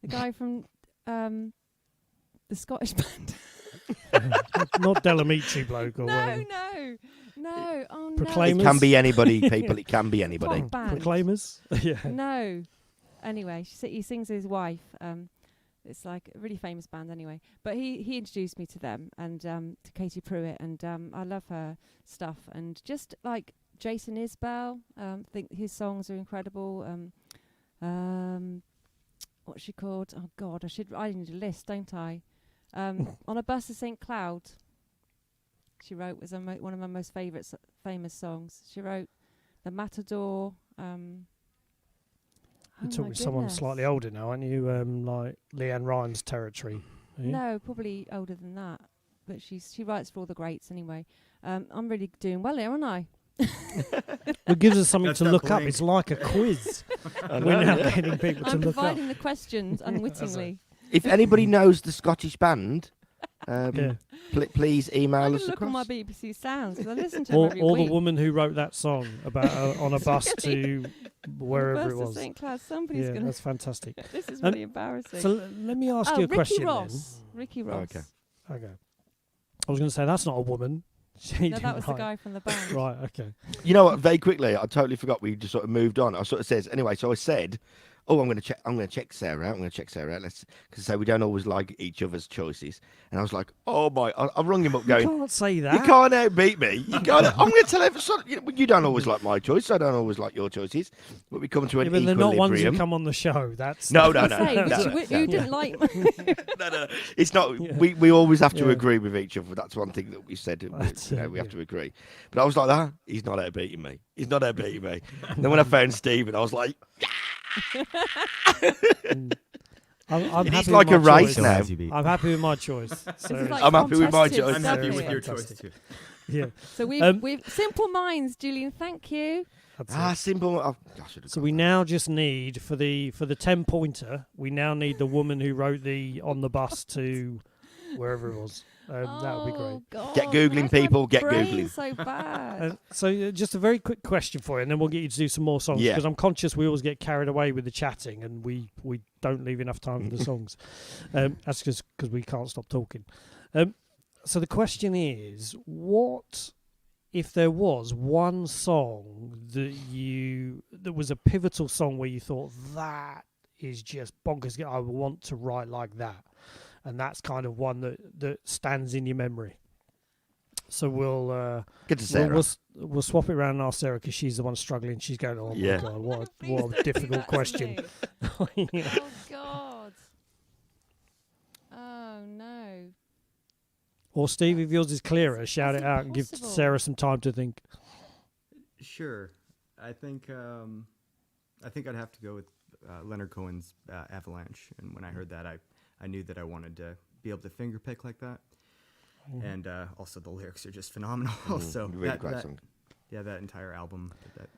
the guy from the Scottish band. Not Delamici bloke or whatever. No. Oh Proclaimers? It can be anybody, people. It can be anybody. Pop band. Proclaimers? Yeah. No. Anyway, he sings with his wife. It's like a really famous band anyway. But he introduced me to them and to Katie Pruitt, and I love her stuff. And just like Jason Isbell, I think his songs are incredible. What's she called? Oh God, I need a list, don't I? On a Bus to St. Cloud, she wrote was one of my most famous songs. She wrote The Matador. You're talking someone slightly older now, aren't you? Like Leanne Ryan's territory. Are you? No, probably older than that. But she writes for all the greats anyway. I'm really doing well here, aren't I? It gives us something That's to that look up. blink. It's like a quiz. We're now getting people to I'm look up. providing the questions unwittingly. If anybody knows the Scottish band, Yeah. please I'm email going us to look on my across. BBC Sounds because I listen to them Or, every or the week. woman who wrote that song about on a bus to wherever it Bus to was. St. Cloud. Somebody's Yeah, going to. that's fantastic. This is Um, really embarrassing. So let me ask you a Ricky question Ross. Ricky Ross. Okay. then. Okay. I was going to say that's not a woman. She No, that was the didn't guy from the band. Right. Okay. You know what? Very quickly, I totally forgot. We just sort of moved on. I sort of says anyway. So I said, "Oh, I'm going to check Sarah out. I'm going to check Sarah out. Because we don't always like each other's choices." And I was like, "Oh my!" I rung him up, You going, can't say "You that. can't outbeat me. You can't. I'm going to tell everyone. You don't always like my choice. I don't always like your choices. But we come to an Yeah, but they're not ones who equilibrium." come on the show. That's No. You didn't like. No. It's not. Yeah. We always have to Yeah. agree with each other. That's one thing that we said. That's We it, have yeah. to agree. But I was like that. He's not outbeating me. He's not outbeating me. And then when I found Steven, I was like, I'm It is happy like with a my race choice. now. As you beat. I'm happy with my choice. So This is like I'm happy with my competitive choice. I'm stuff happy with here. your choice Fantastic. too. yeah. So we've simple minds, Julian. Thank you. That's it. simple. I should have So we now just need for the 10-pointer. We now need the woman who wrote the on the bus to wherever it was. That would be great. Oh, God, Get Googling, why's my people, get brain Googling. so bad. So just a very quick question for you, and then we'll get you to do some more songs, Yeah. because I'm conscious we always get carried away with the chatting, and we don't leave enough time for the songs. That's just because we can't stop talking. So the question is, what if there was one song that was a pivotal song where you thought that is just bonkers, I want to write like that, and that's kind of one that stands in your memory? So we'll Good to Sarah. we'll swap it around and ask Sarah, because she's the one struggling. She's going, oh Yeah. my God, what Please a don't do difficult that to question. me. Yeah. Oh, God. Oh, no. Or Steve, if yours is clearer, shout that's it out and give impossible. Sarah some time to think. Sure. I think I'd have to go with Leonard Cohen's Avalanche. And when I heard that, I knew that I wanted to be able to finger pick like that. And also the lyrics are just phenomenal. So really great song. Yeah, that entire album, that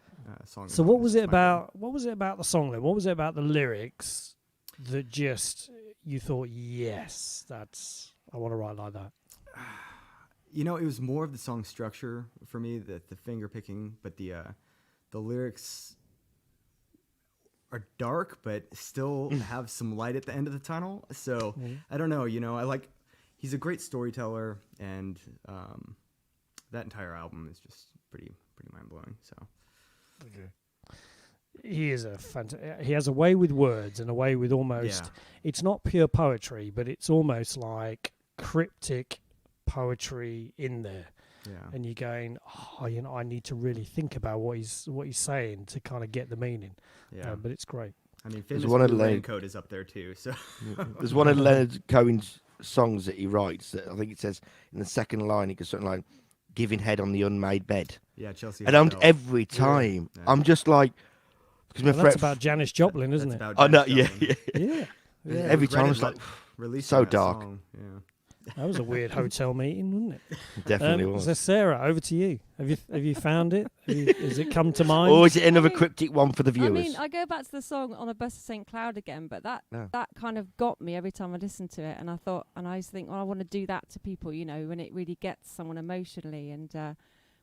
song. So what was it about? What was it about the song then? What was it about the lyrics that just you thought, yes, I want to write like that? You know, it was more of the song structure for me, the finger picking, but the lyrics are dark, but still have some light at the end of the tunnel. So I don't know. You know, he's a great storyteller, and that entire album is just pretty mind blowing. So. He is he has a way with words and a way with almost, it's not pure poetry, but it's almost like cryptic poetry in there. Yeah. And you're going, I need to really think about what he's saying to kind of get the meaning. Yeah. But it's great. I mean, There's Famous one of Blue Leonard- Raincoat is up there too. So There's one of Leonard Cohen's songs that he writes that I think it says in the second line, it goes something like, giving head on the unmade bed. yeah, Chelsea. And Hotel. every time, Yeah. I'm just like, because my And that's friend, about Janis Joplin, isn't That's it? about oh no, Janis yeah, Joplin. yeah. Yeah. Every time it's like, Releasing so that dark. song, yeah. That was a weird hotel meeting, wasn't it? Definitely was. So Sarah, over to you. Have you found it? Has it come to mind? Or is it another I- cryptic one for the I viewers? mean, I go back to the song On a Bus to St. Cloud again, but that kind of got me every time I listened to it. And I used to think, well, I want to do that to people, you know, when it really gets someone emotionally. And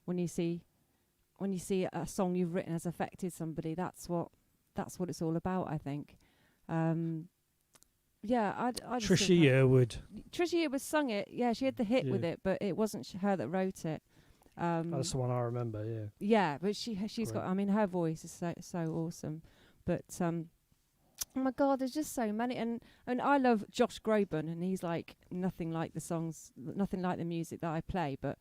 when you see a song you've written has affected somebody, that's what it's all about, I think. Yeah, I just Trisha think Yearwood. Trisha Yearwood sung it. Yeah, she had the hit with it, but it wasn't her that wrote it. That's the one I remember. Yeah. Yeah, but she's Great. got. I mean, her voice is so awesome. But oh my God, there's just so many. And I love Josh Groban, and he's like nothing like the songs, nothing like the music that I play. But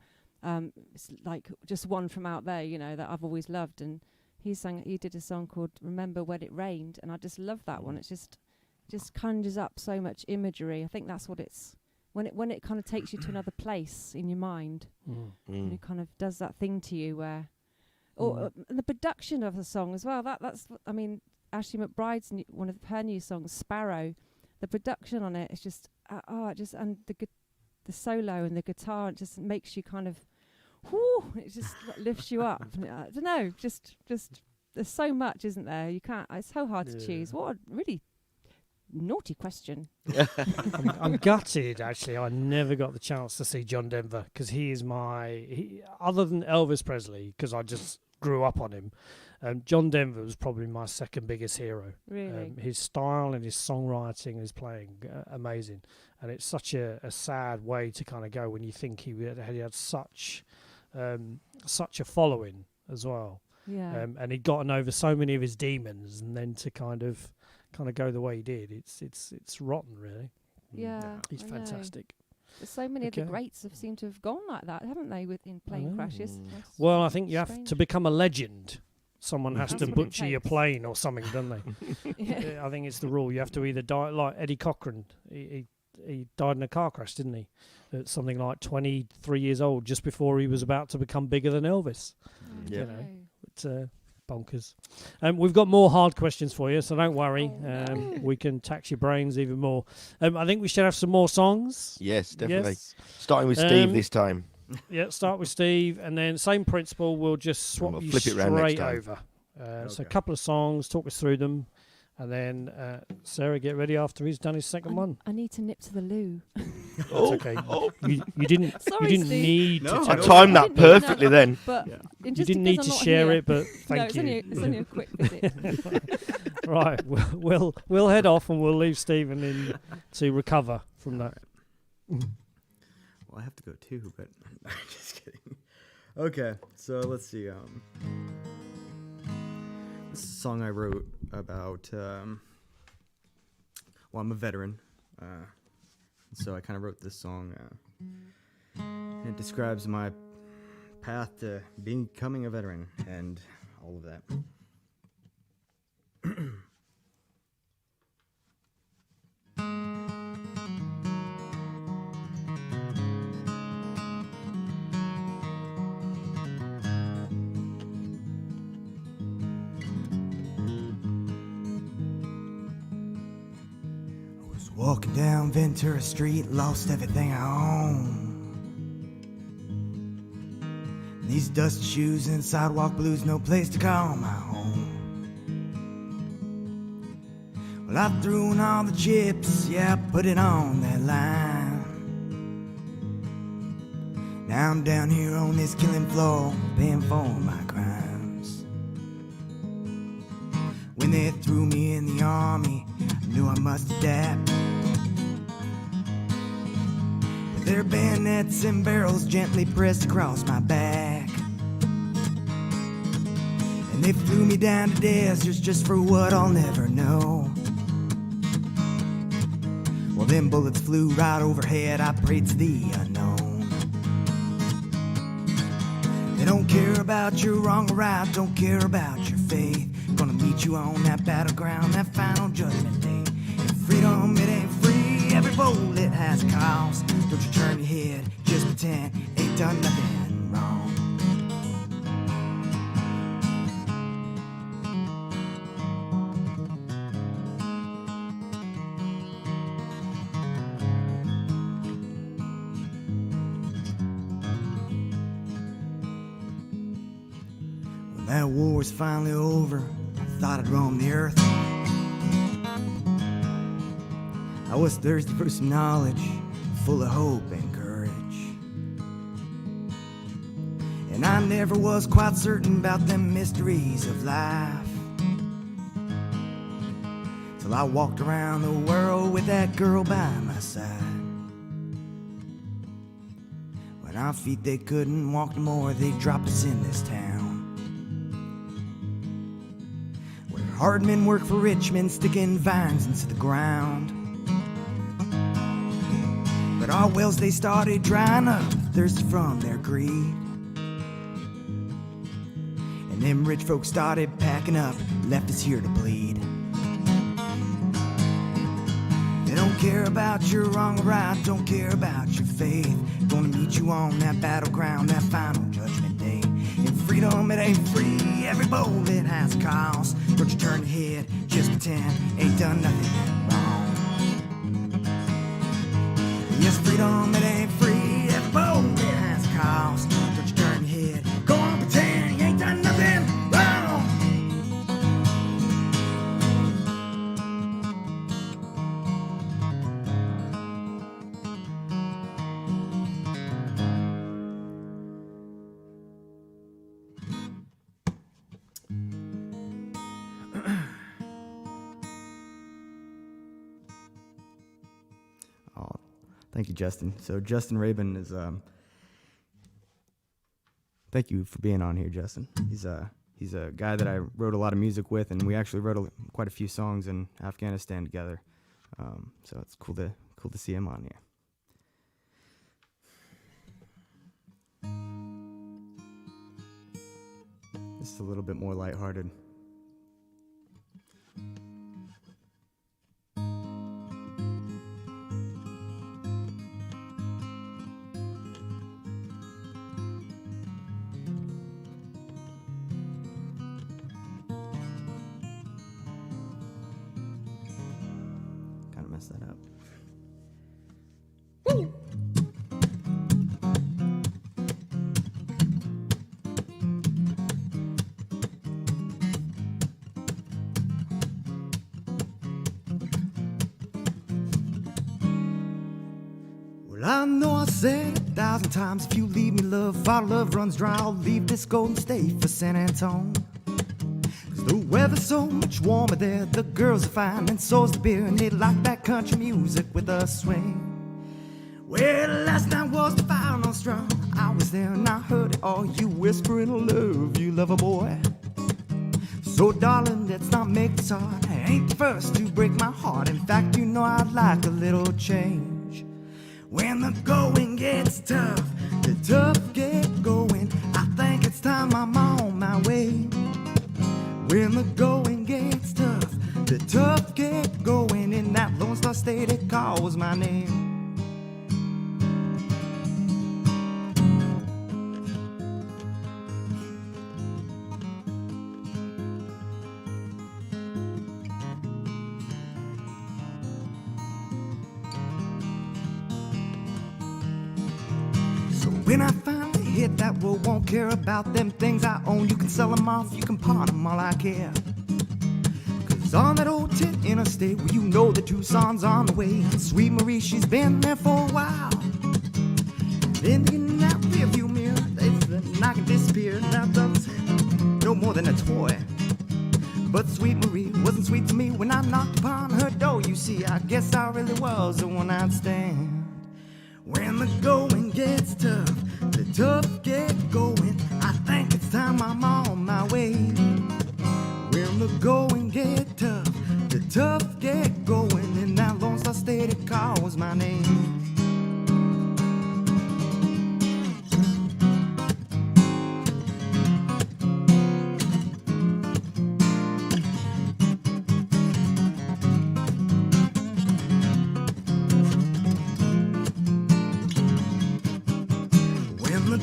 it's like just one from out there, you know, that I've always loved. And he did a song called "Remember When It Rained," and I just love that one. It's just conjures up so much imagery. I think that's what it's when it kind of takes you to another place in your mind. And it kind of does that thing to you where, and the production of the song as well. That's I mean, Ashley McBride's one of her new songs, Sparrow. The production on it is just and the solo and the guitar, it just makes you kind of, it just lifts you up. I don't know, just there's so much, isn't there? You can't. It's so hard to choose. What a really naughty question. I'm gutted, actually. I never got the chance to see John Denver, because he is other than Elvis Presley, because I just grew up on him. John Denver was probably my second biggest hero. Really? His style and his songwriting and his playing, amazing. And it's such a sad way to kind of go when you think he had such a following as well. Yeah. And he'd gotten over so many of his demons, and then to kind of go the way he did, it's rotten, really. Yeah. He's I know. fantastic. So many of the Okay. greats have seemed to have gone like that, haven't they, in plane crashes? That's Well, I think you have strange. to become a legend. Someone has That's to what it butcher your takes. plane or something, don't they? Yeah. I think it's the rule. You have to either die like Eddie Cochran. He died in a car crash, didn't he? At something like 23 years old, just before he was about to become bigger than Elvis. Yeah. You know, it's bonkers. We've got more hard questions for you, so don't worry. Oh, no. We can tax your brains even more. I think we should have some more songs. Yes, definitely. Yes. Starting with Steve Um, this time. Yeah, start with Steve, and then same principle. We'll just swap we'll you flip it round next straight time. over. So a Okay. couple of songs. Talk us through them. And then Sarah, get ready after he's done his second one. I need to nip to the loo. That's okay. You didn't. Sorry, you didn't Steve. need No, to. I no. timed I that didn't need to know perfectly that, then. But Yeah. in You just didn't because need to I'm not share here- it, but No, thank it's you. only a quick visit. Right, we'll head off and we'll leave Stephen in to recover from that. Well, I have to go too, but just kidding. Okay, so let's see. This is a song I wrote about. Well, I'm a veteran, so I kind of wrote this song. And it describes my path to becoming a veteran and all of that. Walking down Ventura Street, lost everything I own. These dusty shoes and sidewalk blues, no place to call my home. Well, I threw in all the chips, yeah, I put it on that line. Now I'm down here on this killing floor, paying for my crimes. When they threw me in the army, I knew I must adapt. With their bayonets and barrels gently pressed across my back. And they flew me down to deserts just for what I'll never know. Well, them bullets flew right overhead, I prayed to the unknown. They don't care about your wrong or right, don't care about your faith. Gonna meet you on that battleground, that final judgment day. And freedom, it ain't free, every bullet has a cost. Don't you turn your head, just pretend ain't done nothing wrong. When that war was finally over, I thought I'd roam the earth. I was thirsty for some knowledge, full of hope and courage. And I never was quite certain about them mysteries of life, till I walked around the world with that girl by my side. When our feet they couldn't walk no more, they dropped us in this town, where hard men work for rich men, sticking vines into the ground. But our wells, they started drying up, thirsty from their greed. And them rich folks started packing up, left us here to bleed. They don't care about your wrong or right, don't care about your faith. Gonna meet you on that battleground, that final judgment day. And freedom, it ain't free, every bullet has a cost. Don't you turn your head, just pretend ain't done nothing wrong. Yes, freedom, it ain't free, every bullet has a cost. Don't you turn your head, go on pretend you ain't done nothing wrong. Oh, thank you, Justin. So Justin Rabin is thank you for being on here, Justin. He's a guy that I wrote a lot of music with, and we actually wrote quite a few songs in Afghanistan together. So it's cool to see him on here. Just a little bit more lighthearted. Kind of messed that up. Well, I know I said it 1,000 times, if you leave me, love, our love runs dry. I'll leave this Golden State for San Antone. 'Cause the weather's so much warmer there, the girls are fine, and so's the beer, and they like that country music with a swing. Well, last night was the fire on strong. I was there and I heard it all, you whispering, I love you, lover boy. So darling, let's not make this hard. I ain't the first to break my heart. In fact, you know I'd like a little change. When the going gets tough, the tough get going, I think it's time I'm on my way. When the going gets tough, the tough get going, in that Lone Star State it calls my name. When I finally hit that road, won't care about them things I own. You can sell them off, you can pawn them, all I care. 'Cause on that old 10 interstate, well, you know the Tucson's on the way. And Sweet Marie, she's been there for a while. Then in that rearview mirror, I can disappear. That love's no more than a toy. But Sweet Marie wasn't sweet to me when I knocked upon her door. You see, I guess I really was a one-night stand. When the going gets tough, the tough get going, I think it's time I'm on my way. When the going gets tough, the tough get going, in that Lone Star State it calls my name.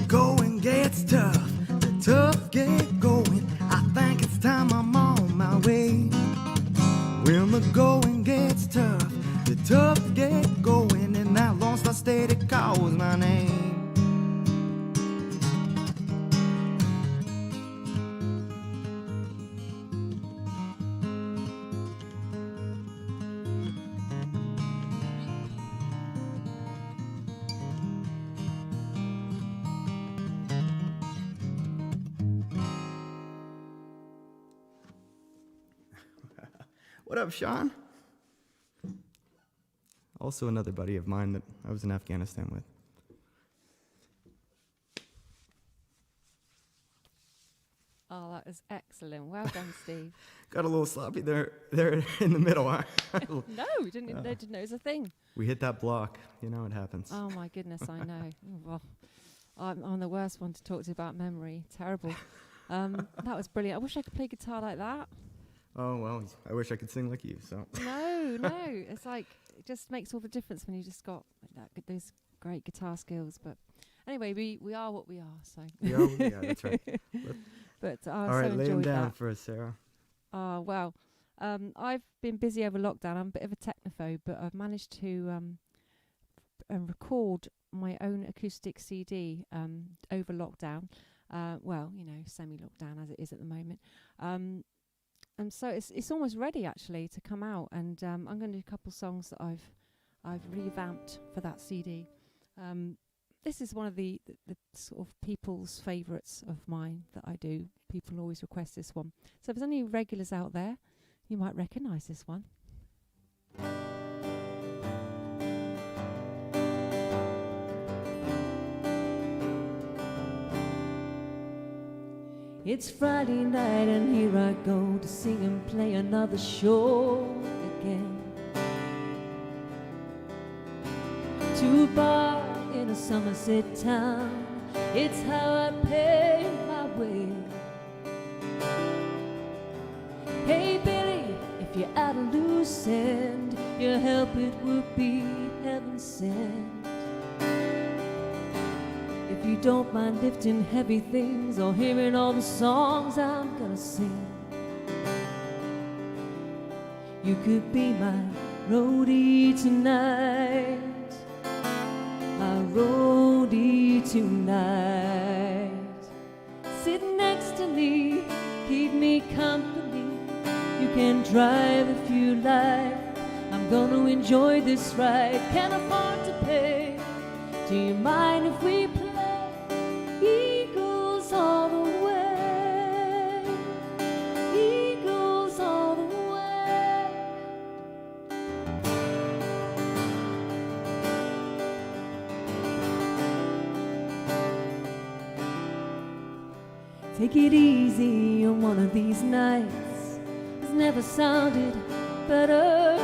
Going gets tough, the tough get going, I think it's time I'm on my way. When the going gets tough, the tough get going, in that Lone Star State it calls my name. What up, Sean? Also another buddy of mine that I was in Afghanistan with. Oh, that was excellent. Well done, Steve. Got a little sloppy there in the middle, huh? No, didn't know it was a thing. We hit that block. You know, it happens. Oh my goodness, I know. Oh, well, I'm the worst one to talk to about memory. Terrible. That was brilliant. I wish I could play guitar like that. Oh, well, I wish I could sing like you, so. No. It's like, it just makes all the difference when you just got those great guitar skills. But anyway, we are what we are, so. Yeah, that's right. But all I right, so lay them enjoyed down that. for us, Sarah. Oh, well, I've been busy over lockdown. I'm a bit of a technophobe, but I've managed to record my own acoustic CD over lockdown. Well, you know, semi-lockdown as it is at the moment. And so it's almost ready actually to come out, and I'm going to do a couple songs that I've revamped for that CD. This is one of the sort of people's favourites of mine that I do. People always request this one. So if there's any regulars out there, you might recognise this one. It's Friday night and here I go to sing and play another show again. To a bar in a Somerset town, it's how I pay my way. Hey Billy, if you're at a loose end, your help it would be heaven sent. If you don't mind lifting heavy things or hearing all the songs I'm gonna sing, you could be my roadie tonight, my roadie tonight. Sit next to me, keep me company. You can drive if you like. I'm gonna enjoy this ride. Can't afford to pay Do you mind if we play Eagles all the way? Eagles all the way. Take it easy on one of these nights. It's never sounded better.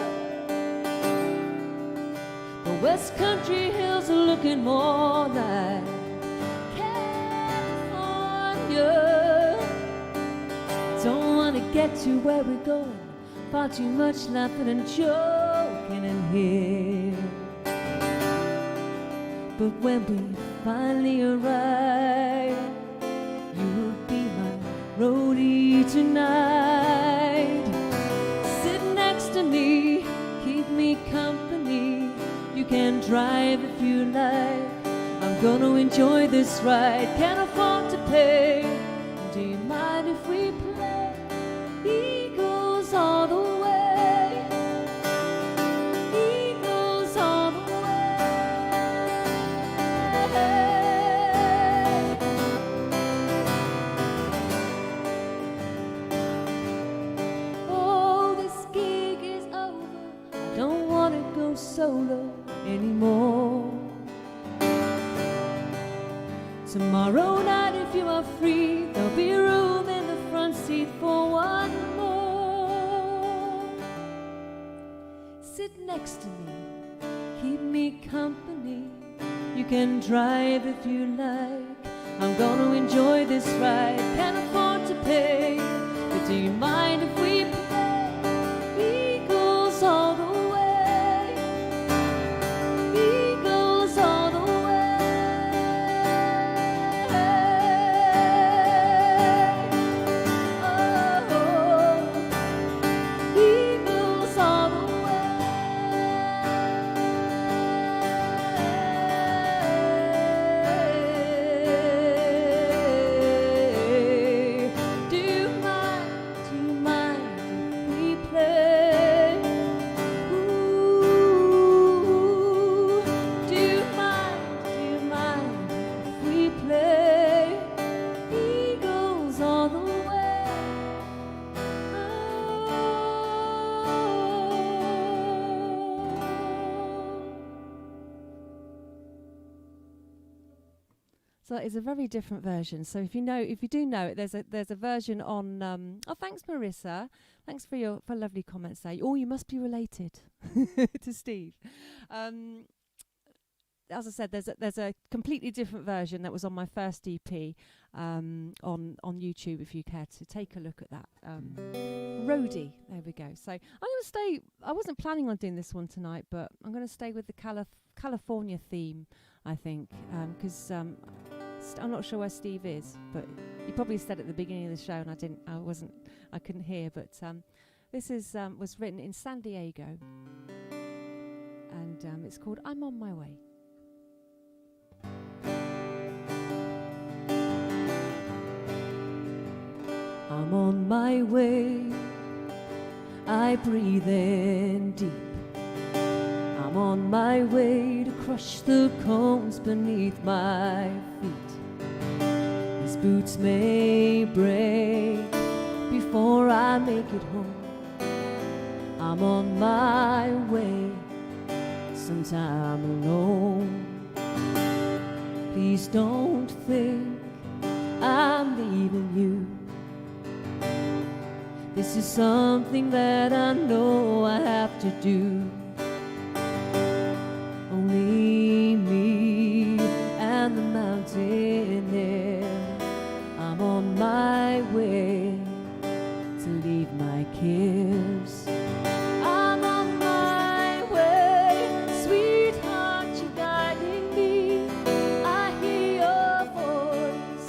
The West Country hills are looking more like California. Don't want to get to where we're going. Far too much laughing and joking in here. But when we finally arrive, you will be my roadie tonight. Sit next to me, keep me company. You can drive if you like. I'm gonna enjoy this ride. Can't afford to pay. Do you mind if we play Eagles all the way? Eagles all the way. Oh, this gig is over. I don't wanna go solo anymore. Tomorrow night, if you are free, there'll be room in the front seat for one more. Sit next to me, keep me company. You can drive if you like. I'm gonna enjoy this ride. Can't afford to pay, but do you mind if we play Eagles all the way? Eagles all the way. Oh, Eagles all the way. Do you mind if we play? Ooh, do you mind if we play Eagles all the way? So that is a very different version. So if you do know it, there's a version on. Oh, thanks, Marissa. Thanks for a lovely comments there. Oh, you must be related to Steve. As I said, there's a completely different version that was on my first EP on YouTube. If you care to take a look at that, Roadie. There we go. So I'm going to stay. I wasn't planning on doing this one tonight, but I'm going to stay with the California theme. I think because I'm not sure where Steve is, but he probably said at the beginning of the show, and I couldn't hear. But this was written in San Diego, and it's called "I'm on My Way." I'm on my way, I breathe in deep. I'm on my way to crush the cones beneath my feet. These boots may break before I make it home. I'm on my way, sometime alone. Please don't think I'm leaving you. This is something that I know I have to do. Only me and the mountain air. I'm on my way to leave my cares. I'm on my way, sweetheart, you're guiding me. I hear your voice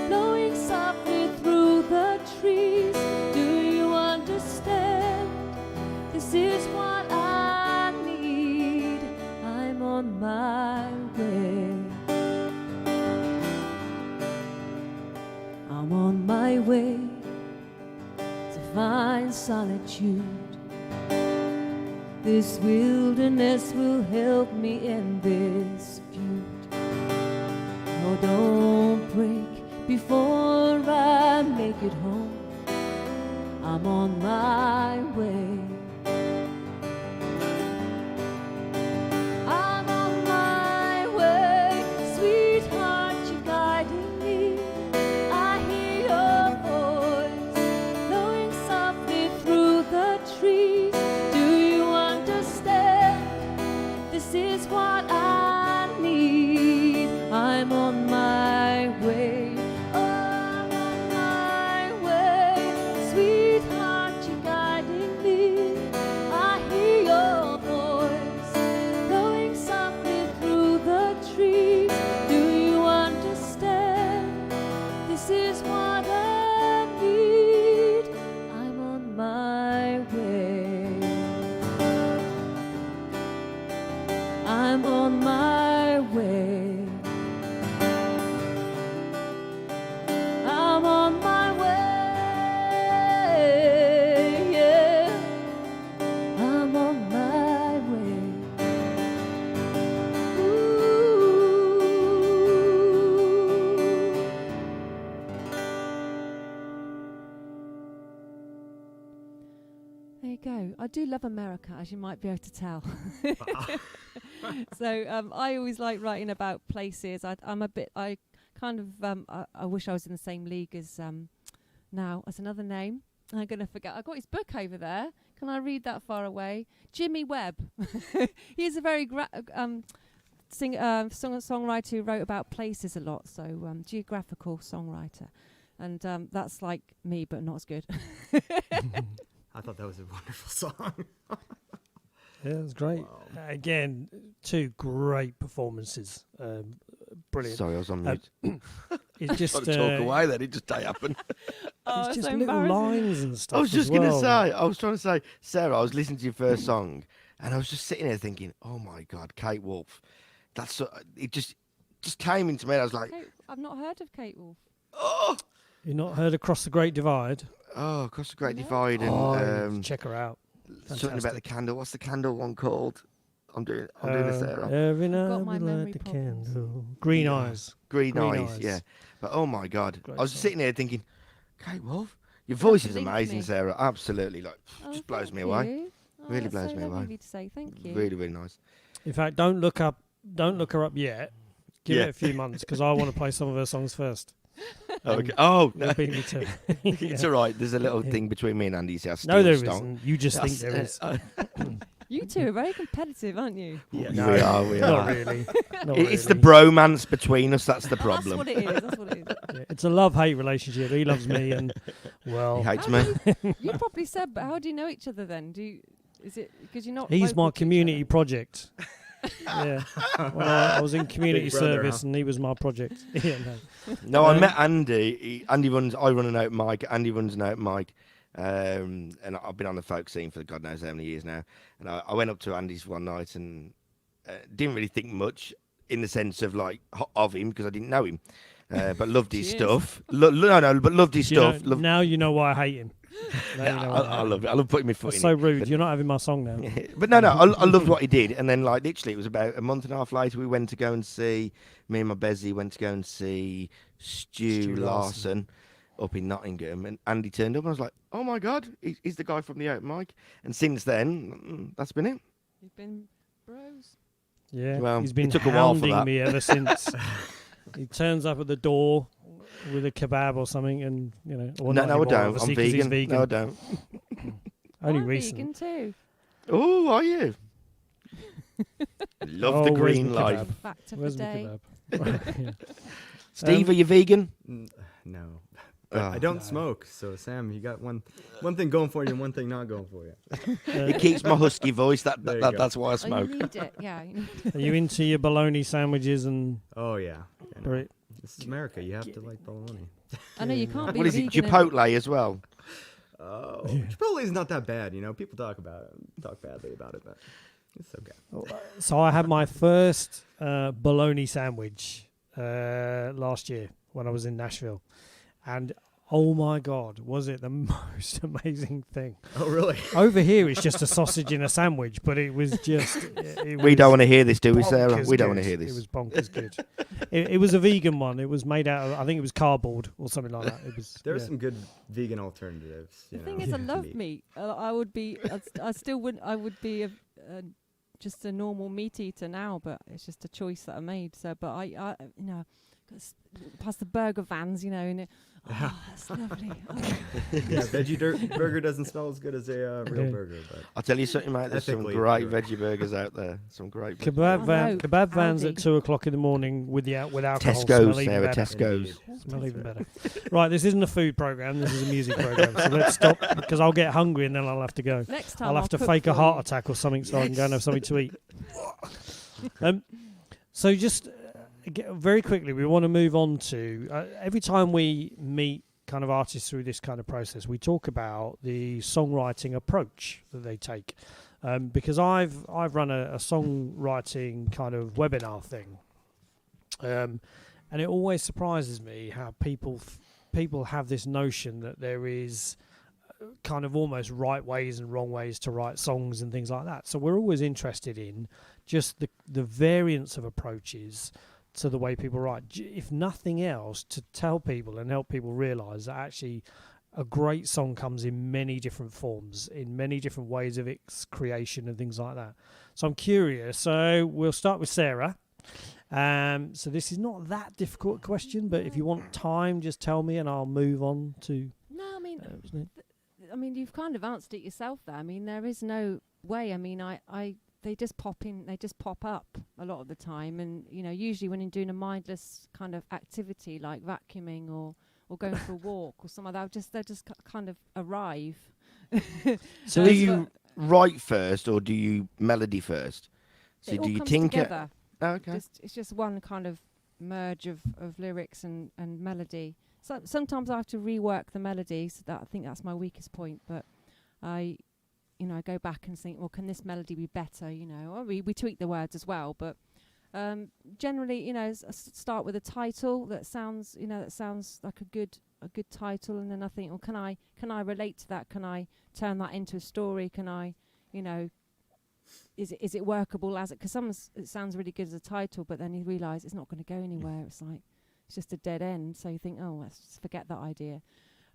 blowing softly through the trees. Do you understand? This is what I need. I'm on my way. I'm on my way to find solitude. This wilderness will help me in this feud. Oh, don't break before I make it home. I'm on my way. I'm on my way, sweetheart, you're guiding me. I hear your voice blowing softly through the trees. Do you understand? This is what I need. I'm on my way. Oh, I'm on my way, sweetheart, you're guiding me. I hear your voice blowing softly through the trees. Do you understand? This is what I need. I'm on my way. I'm on my way. I'm on my way. Yeah. I'm on my way. Ooh. There you go. I do love America, as you might be able to tell. So I always like writing about places. I wish I was in the same league as now. That's another name. I'm going to forget. I've got his book over there. Can I read that far away? Jimmy Webb. He's a very songwriter who wrote about places a lot. So geographical songwriter. And that's like me, but not as good. I thought that was a wonderful song. Yeah, it was great. Wow. Again, two great performances. Brilliant. Sorry, I was on mute. It's just Got to talk away then. It just happened. it's just so little embarrassing. lines and stuff. I was just as going to well. say, I was trying to say, Sarah, I was listening to your first song and I was just sitting there thinking, oh my God, Kate Wolf. That's so, it just came into me. I was like, I've not heard of Kate Wolf. oh, You've not heard Across the Great Divide? Across the Great No. Divide and Oh, check her out. something about the Fantastic. candle. What's the candle one called? I'm doing this, Sarah. Every night got my we memory light the problems. candle. Green Yeah. Eyes. Green Green Eyes, Eyes. yeah. But oh my God, Great I was song. sitting there thinking, Kate Wolf, your You voice have is to link amazing, me. Sarah. Absolutely, like Oh, just blows thank me away. you. Oh, Really that's blows so me lovely away. of you to say. Thank you. Really, really nice. In fact, don't look her up yet. Give Yeah. it a few months because I want to play some of her songs first. Okay. Oh, no. You'll beat me to it. It's Yeah. all right. There's a little Yeah. thing between me and Andy. So No, there isn't. You just think there is. You two are very competitive, aren't you? Yes. No, we are. We Not are. really. Not It's the really. bromance between us. That's the That's problem. what it is. That's what it is. Yeah, it's a love-hate relationship. He loves me, and He well, hates How me. do you probably said, but how do you know each other then? Is it because you're not? he's vocal my to each community other? project. Yeah, well, I was in community Big brother, service, huh? and he was my project. Yeah, no. No, I Um, met Andy. Andy runs. I run an open mic. Andy runs an open mic. And I've been on the folk scene for God knows how many years now. And I went up to Andy's one night and didn't really think much in the sense of like of him because I didn't know him, but loved his Cheers. stuff. But loved his You know, stuff. Loved, now you know why I hate him. Now you know why I hate love it. I love putting my foot That's in so it. rude. But- You're not having my song now. But no, I loved what he did. And then, like, literally, it was about a month and a half later, we went to go and see, me and my Bezzy went to go and see Stu Stu Larson up in Nottingham. And Andy turned up and I was like, oh my God, he's the guy from the open mic. And since then, that's been it. You've been bros. Yeah, Well, he's it been took a while for hounding that. me ever since. He turns up at the door with a kebab or something, and you know. Or No, not I anymore, don't. I'm obviously, 'cause he's vegan. No, I don't. Only I'm recent. vegan too. Oh, are you? Love Oh, the where's green my life. kebab? Fact of Where's the my day. kebab? Yeah. Steve, are you vegan? No. But I Oh. don't No. smoke, so Sam, you got one thing going for you and one thing not going for you. It keeps my husky voice. There you go. That's why I Oh, smoke. you need it. Yeah. You need Are you into your bologna sandwiches and Oh yeah. You know, Brit? this is America. You have to like bologna. I know you can't be What is it? vegan and- Chipotle as well. Oh, Chipotle is not that bad. You know, people talk badly about it, but it's okay. So I had my first bologna sandwich last year when I was in Nashville, and Oh my God, was it the most amazing thing? Oh, really? Over here, it's just a sausage in a sandwich, but it was just. We don't want to hear this, do we, Sarah? bonkers We don't want to good. hear this. It was bonkers good. It was a vegan one. It was made out of, I think it was cardboard or something like that. It was. There are yeah. some good vegan alternatives. The You thing know, is, I to love meat. meat. I would be. I still wouldn't. I would be just a normal meat eater now, but it's just a choice that I made. So, but I past the burger vans, and that's lovely. Oh. Yeah, veggie burger doesn't smell as good as a real Yeah. burger, but I'll tell you something, mate. There's some Ethically great pure. veggie burgers out there. Some great. Kebab, know. kebab vans Aldi. at 2:00 in the morning with alcohol. Tesco's, smell even Sarah. better. Tesco's. Smell even better. Right, this isn't a food program. This is a music program. So let's stop because I'll get hungry and then I'll have to go. Next time I'll have to cook fake a for heart you. attack or something so I can go and have something to eat. So just very quickly, we want to move on to every time we meet kind of artists through this kind of process, we talk about the songwriting approach that they take. Because I've run a songwriting kind of webinar thing, and it always surprises me how people have this notion that there is kind of almost right ways and wrong ways to write songs and things like that. So we're always interested in just the variance of approaches to the way people write, if nothing else, to tell people and help people realise that actually a great song comes in many different forms, in many different ways of its creation and things like that. So I'm curious. So we'll start with Sarah. So this is not that difficult a question, but if you want time, just tell me and I'll move on to... No, I mean, you've kind of answered it yourself there. I mean, there is no way. I mean, they just pop in, they just pop up a lot of the time. And, usually when you're doing a mindless kind of activity like vacuuming or going for a walk or something like that, they just kind of arrive. So do you write first or do you melody first? So it do all you comes tinker? together. Oh, okay. It's just one kind of merge of lyrics and melody. So sometimes I have to rework the melodies. I think that's my weakest point. But I go back and think, well, can this melody be better? Or we tweak the words as well. But generally, start with a title that sounds like a good title, and then I think, well, can I relate to that? Can I turn that into a story? Can I, is it workable as it? Because it sounds really good as a title, but then you realise it's not going to go anywhere. It's like it's just a dead end. So you think, oh, let's just forget that idea.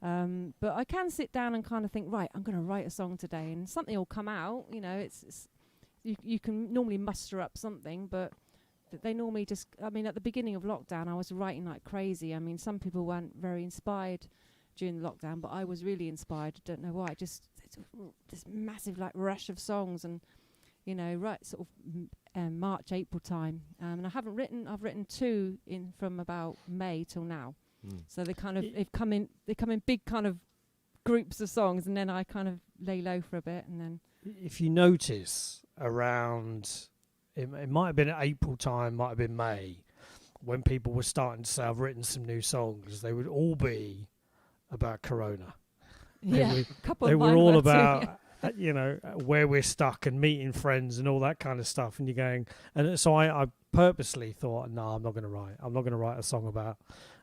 But I can sit down and kind of think, right, I'm going to write a song today, and something will come out. It's you can normally muster up something, but they normally just. I mean, at the beginning of lockdown, I was writing like crazy. I mean, some people weren't very inspired during the lockdown, but I was really inspired. I don't know why. Just this massive like rush of songs, and right sort of March, April time. And I've written 2 from about May till now. So they kind of they come in big kind of groups of songs, and then I kind of lay low for a bit, and then. If you notice around, it might have been April time, might have been May, when people were starting to say, I've written some new songs, they would all be about Corona. Yeah, a couple They of were mine all too, about, where we're stuck and meeting friends and all that kind of stuff. And you're going, and so I purposely thought, no, I'm not going to write a song about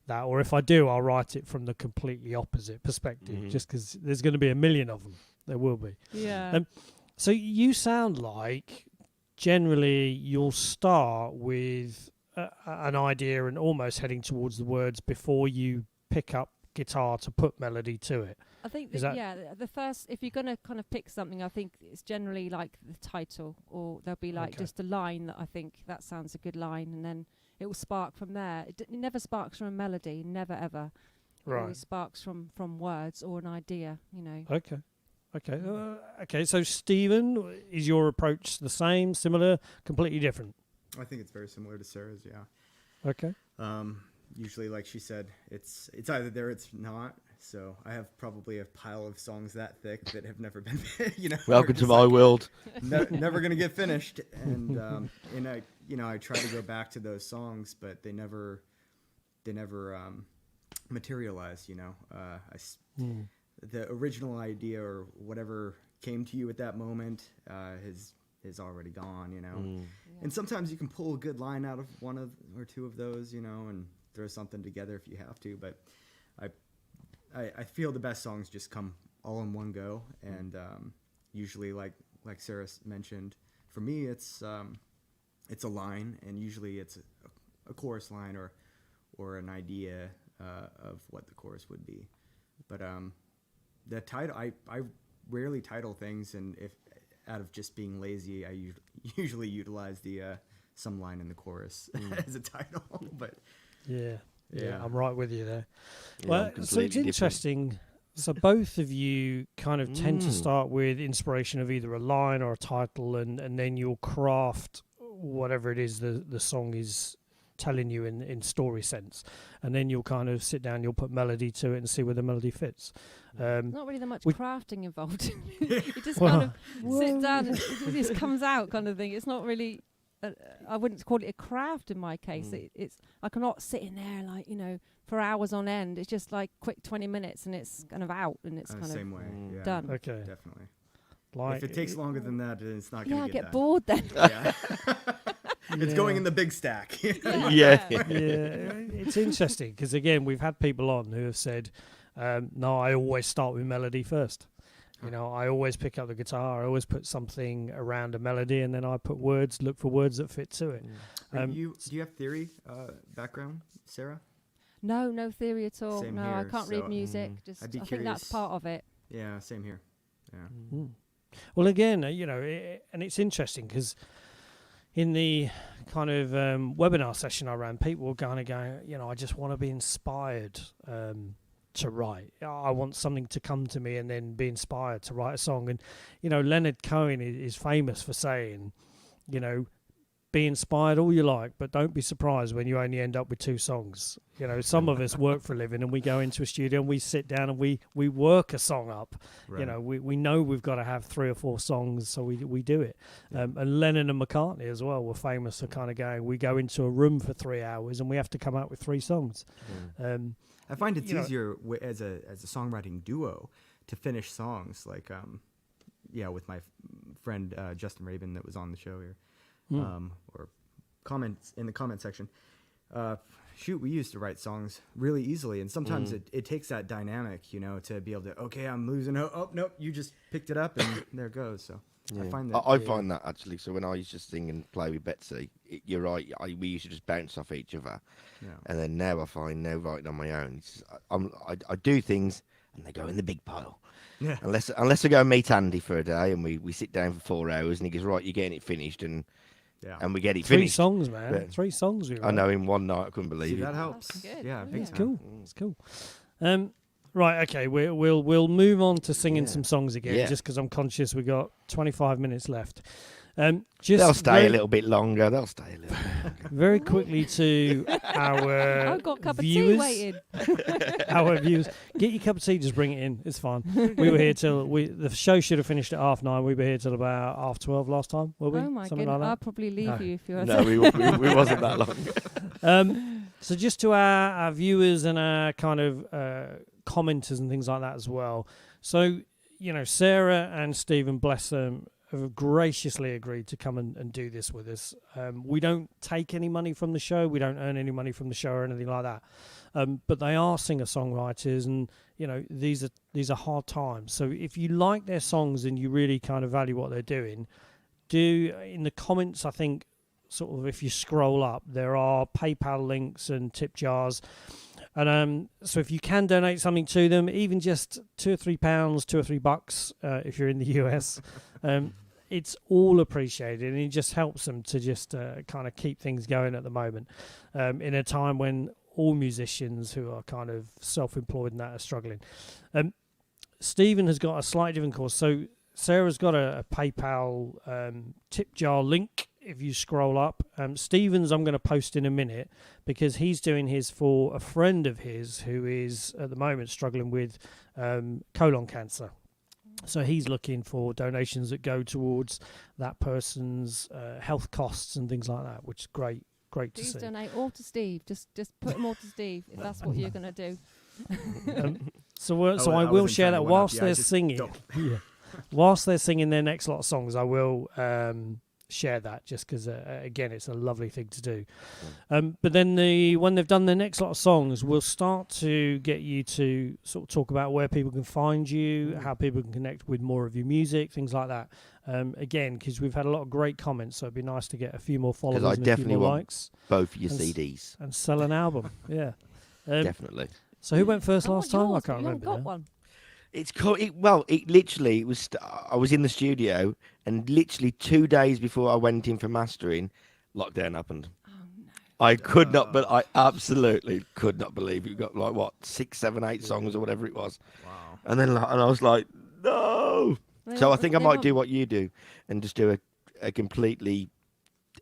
that. Or if I do, I'll write it from the completely opposite perspective, just because there's going to be a million of them. There will be. Yeah. So you sound like generally you'll start with an idea and almost heading towards the words before you pick up guitar to put melody to it. I think Is the first, if you're going to kind of pick something, I think it's generally like the title, or there'll be like just a line that I think that sounds a good line, and then it will spark from there. It never sparks from a melody, never ever. It Right. always sparks from words or an idea, Okay. So Steven, is your approach the same, similar, completely different? I think it's very similar to Sarah's. Yeah. Okay. Usually, like she said, it's either there, it's not. So I have probably a pile of songs that thick that have never been, Welcome to my world. Never gonna get finished. And I try to go back to those songs, but they never materialize. The original idea or whatever came to you at that moment is already gone. And sometimes you can pull a good line out of one or two of those, and throw something together if you have to. But I feel the best songs just come all in one go, and usually, like Sarah mentioned, for me it's a line, and usually it's a chorus line or an idea of what the chorus would be. But the title, I rarely title things, and if out of just being lazy, I usually utilize the some line in the chorus as a title. But Yeah, I'm right with you there. Yeah, Well, I'm so it's completely different. interesting. So both of you kind of tend to start with inspiration of either a line or a title, and then you'll craft whatever it is the song is telling you in story sense, and then you'll kind of sit down, you'll put melody to it and see where the melody fits. Not really that much we- crafting involved. You just Well, kind of sit down and it just comes out kind of thing. It's not really, I wouldn't call it a craft in my case. It's I cannot sit in there like, for hours on end. It's just like quick 20 minutes and it's kind of out and it's kind same of way. Yeah, done. Okay. definitely. Like If it takes longer than that, then it's not Yeah, going I to get done. bored then. Yeah. It's Yeah. going in the big stack. Yeah. Yeah, it's interesting because again, we've had people on who have said, "No, I always start with melody first. I always pick up the guitar. I always put something around a melody, and then I put words, look for words that fit to it." Do you have theory background, Sarah? No theory at all. Same no, here, I can't so, read music. Just I'd be I think that's curious. part of it. Yeah, same here. Yeah. Well, again, and it's interesting because in the kind of webinar session I ran, people were kind of going, I just want to be inspired to write. I want something to come to me and then be inspired to write a song. And, Leonard Cohen is famous for saying, be inspired all you like, but don't be surprised when you only end up with 2 songs. Some of us work for a living and we go into a studio and we sit down and we work a song up. Right. We know we've got to have 3 or 4 songs, so we do it. And Lennon and McCartney as well were famous for kind of going, we go into a room for 3 hours and we have to come out with 3 songs. I find it's easier as a songwriting duo to finish songs, like with my friend Justin Rabin that was on the show here. Or comments in the comment section. We used to write songs really easily, and sometimes it takes that dynamic, to be able to, okay, I'm losing. Oh, nope, you just picked it up, and there it goes. So Yeah. I find that. I find that actually. So when I used to sing and play with Betsy, you're right. We used to just bounce off each other, and then now I find writing on my own. I do things and they go in the big pile. Yeah. Unless I go and meet Andy for a day and we sit down for 4 hours and he goes, right, you're getting it finished, and we get it 3 finished. songs, man. Yeah. 3 songs. I know, in one night I couldn't believe See, it. that helps. That's good. Yeah, big It's time. cool. It's cool. Right, okay. We'll move on to singing some songs again, Yeah. just because I'm conscious we got 25 minutes left. They'll stay a little bit longer. They'll stay a little bit longer. Very quickly to our I've got a cup viewers. of tea waiting. Our viewers, get your cup of tea. Just bring it in. It's fine. We were here till the show should have finished at 9:30. We were here till about 12:30 last time. Were we? Oh my Something goodness! like I'll that. probably leave you if you're. No, we wasn't that long. So just to our viewers and our kind of commenters and things like that as well. So Sarah and Steven, bless them, have graciously agreed to come and do this with us. We don't take any money from the show. We don't earn any money from the show or anything like that. But they are singer-songwriters, and these are hard times. So if you like their songs and you really kind of value what they're doing, do in the comments, I think, sort of if you scroll up, there are PayPal links and tip jars. And so if you can donate something to them, even just £2 or £3, $2 or $3, if you're in the US, it's all appreciated, and it just helps them to just kind of keep things going at the moment, in a time when all musicians who are kind of self-employed and that are struggling. Stephen has got a slightly different course. So Sarah's got a PayPal tip jar link. If you scroll up, Stephen's I'm going to post in a minute, because he's doing his for a friend of his who is at the moment struggling with colon cancer. So he's looking for donations that go towards that person's health costs and things like that, which is great to Please see. donate all to Steve. Just put them all to Steve if that's what you're going to do. So I wasn't will share trying to that one-up whilst you, I they're just singing. don't. Whilst they're singing their next lot of songs, I will share that, just because again, it's a lovely thing to do. But then when they've done the next lot of songs, we'll start to get you to sort of talk about where people can find you, how people can connect with more of your music, things like that. Again, because we've had a lot of great comments, so it'd be nice to get a few more followers and a few more likes. Both your CDs and sell an album. Yeah, definitely. So who went first last time? Yours, I can't remember. Got one. It's it was. I was in the studio, and literally 2 days before I went in for mastering, lockdown happened. Oh no! I could not, but I absolutely could not believe it. Got like what 6, 7, 8 songs or whatever it was. Wow. And then I was like, no. So I think I might do what you do, and just do a completely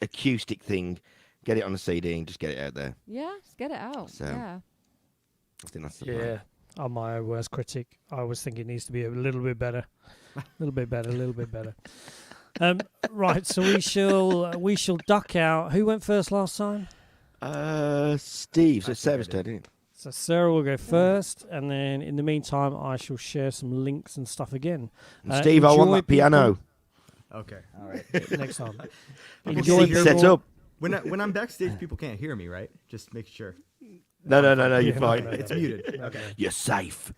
acoustic thing, get it on a CD, and just get it out there. Yeah, just get it out. So, yeah. I think that's the plan. I'm my worst critic. I always think it needs to be a little bit better. A little bit better. Right, so we shall duck out. Who went first last time? Steve. So Sarah's turn, didn't it? So Sarah will go first, and then in the meantime, I shall share some links and stuff again. And Steve, I want that piano. Okay, all right. Next time. Enjoy set up. When I'm backstage, people can't hear me, right? Just make sure. No, you're fine. No. It's muted. Okay. You're safe.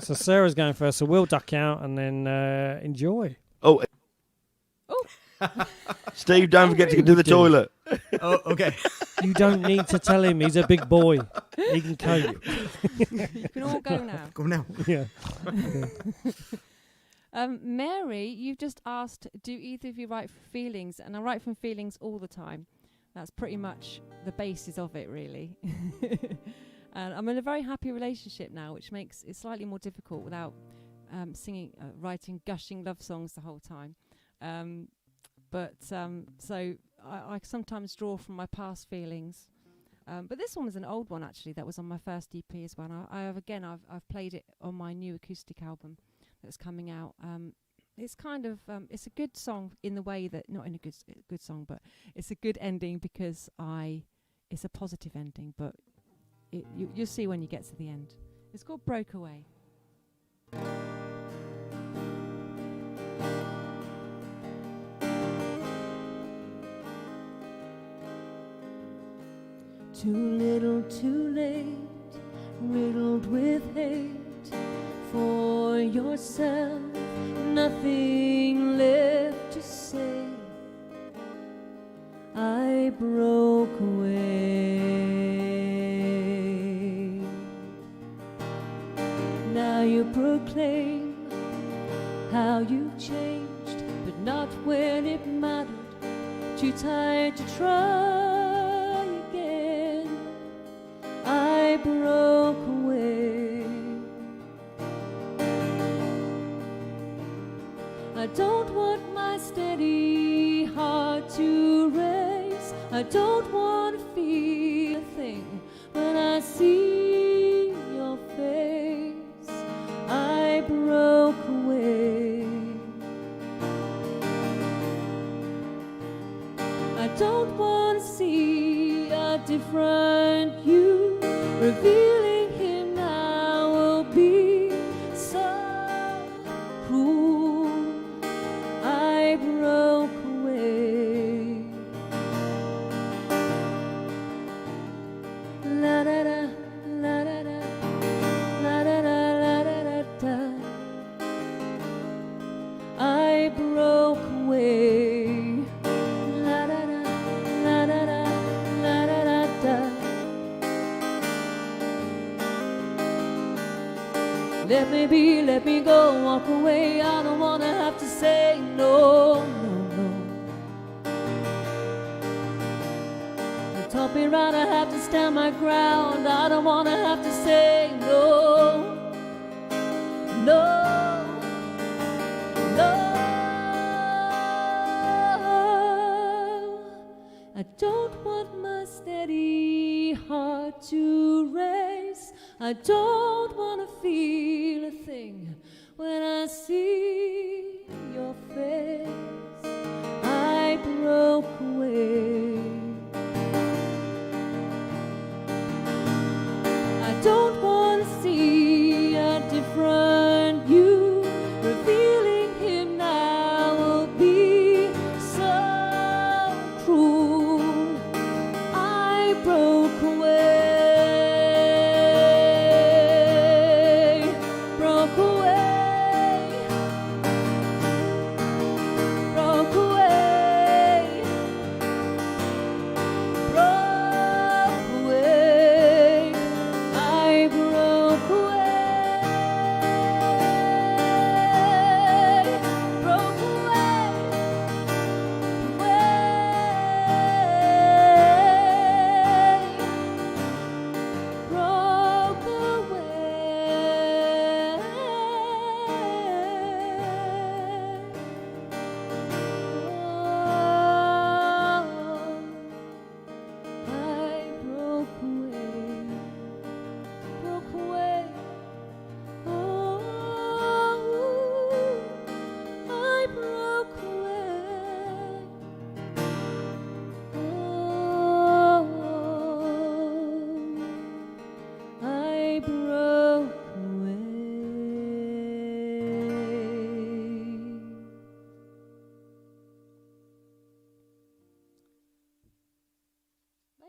So Sarah's going first, so we'll duck out and then enjoy. Oh. Steve, don't forget to get to the toilet. Oh, okay. You don't need to tell him. He's a big boy. He can cope. You can all go now. Go now. Yeah. Mary, you've just asked, do either of you write from feelings? And I write from feelings all the time. That's pretty much the basis of it, really. And I'm in a very happy relationship now, which makes it slightly more difficult without writing gushing love songs the whole time. So I sometimes draw from my past feelings. But this one was an old one, actually, that was on my first EP as well. And I've played it on my new acoustic album that's coming out. It's kind of it's a good song in the way that, not in a good song, but it's a good ending because it's a positive ending, but you'll see when you get to the end. It's called Broke Away. Too little, too late, riddled with hate for yourself, nothing left to say. I broke away. Now you proclaim how you changed, but not when it mattered. Too tired to try again. I broke away. I don't want my steady heart to race. I don't want to feel a thing when I see your face. I broke away. I don't want to see a different you. Revealing him now will be so cruel. I broke away. La da da, la da da, la da da, la da da da. I broke away. La da da, la da da, la da da da. Let me be, let me go, walk away. I don't wanna have to say no, no, no. You taught me right, I have to stand my ground. I don't wanna have to say no, no, no. I don't want my steady heart to race. I don't want to feel a thing when I see your face. I broke away. I don't want to see a different you. Revealing him now will be so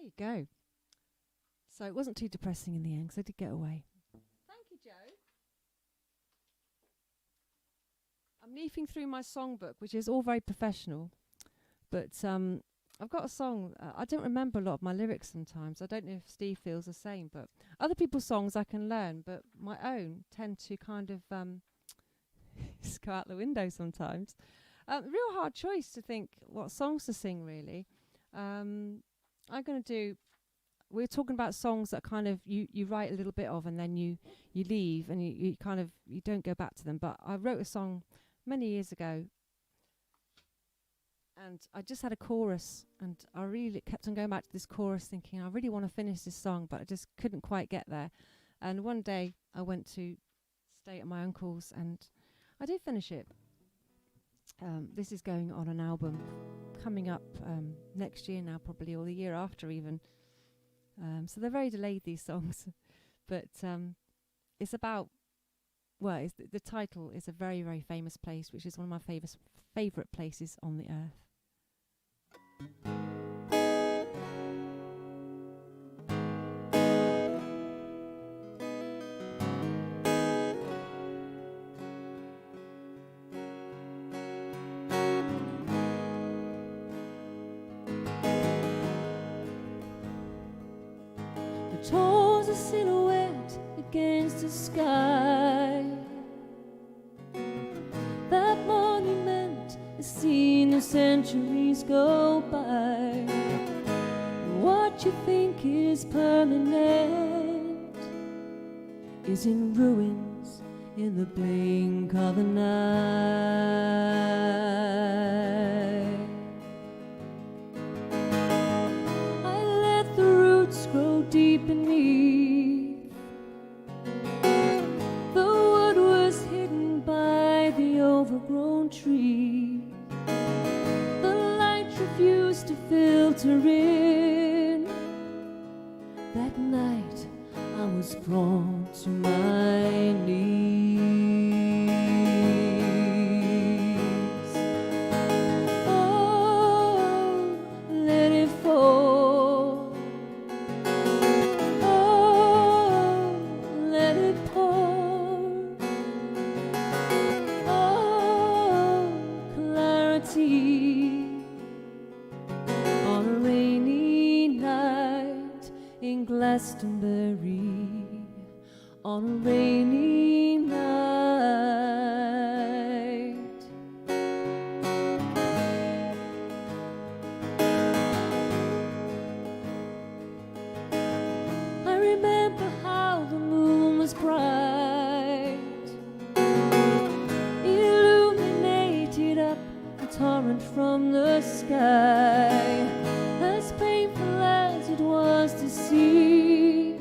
you go. So it wasn't too depressing in the end, 'cause I did get away. Thank you, Joe. I'm leafing through my songbook, which is all very professional, but I've got a song. I don't remember a lot of my lyrics sometimes. I don't know if Steve feels the same, but other people's songs I can learn, but my own tend to kind of just go out the window sometimes. Real hard choice to think what songs to sing, really. I'm going to do... We're talking about songs that kind of you write a little bit of and then you leave and you kind of you don't go back to them. But I wrote a song many years ago and I just had a chorus and I really kept on going back to this chorus thinking I really want to finish this song, but I just couldn't quite get there. And one day I went to stay at my uncle's and I did finish it. This is going on an album coming up next year now, probably, or the year after even. So they're very delayed, these songs, but it's about, well, the title is a very, very famous place, which is one of my favourite places on the earth. Towards a silhouette against the sky. That monument has seen the centuries go by. What you think is permanent is in ruins in the blink of an eye. I let the roots grow deep beneath. The wood was hidden by the overgrown tree. The light refused to filter in. That night I was brought to my knees. Oh, let it fall. Oh, let it pour. Oh, clarity on a rainy night in Glastonbury. On a rainy night. I remember how the moon was bright, illuminated up a torrent from the sky. As painful as it was to see,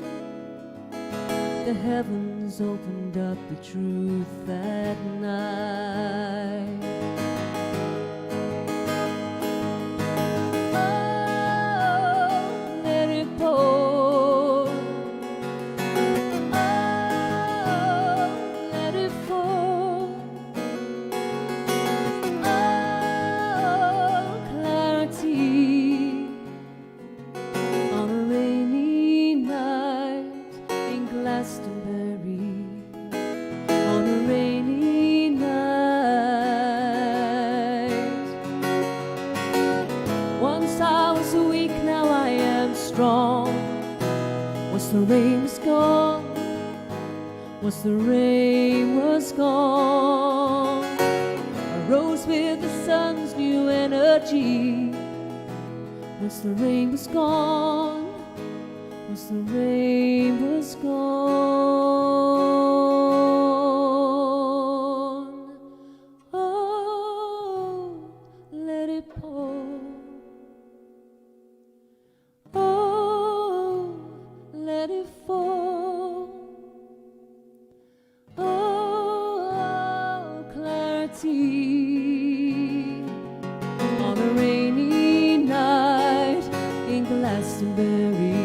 the heavens opened up the truth that night. Oh, let it pour. Oh, let it fall. Oh, clarity on a rainy night in Glastonbury. On a rainy night. Once I was weak, now I am strong. Once the rain was gone, once the rain was gone, I rose with the sun's new energy. Once the rain was gone, once the rain was gone. Oh, let it pour. Oh, let it fall. Oh, clarity on a rainy night in Glastonbury.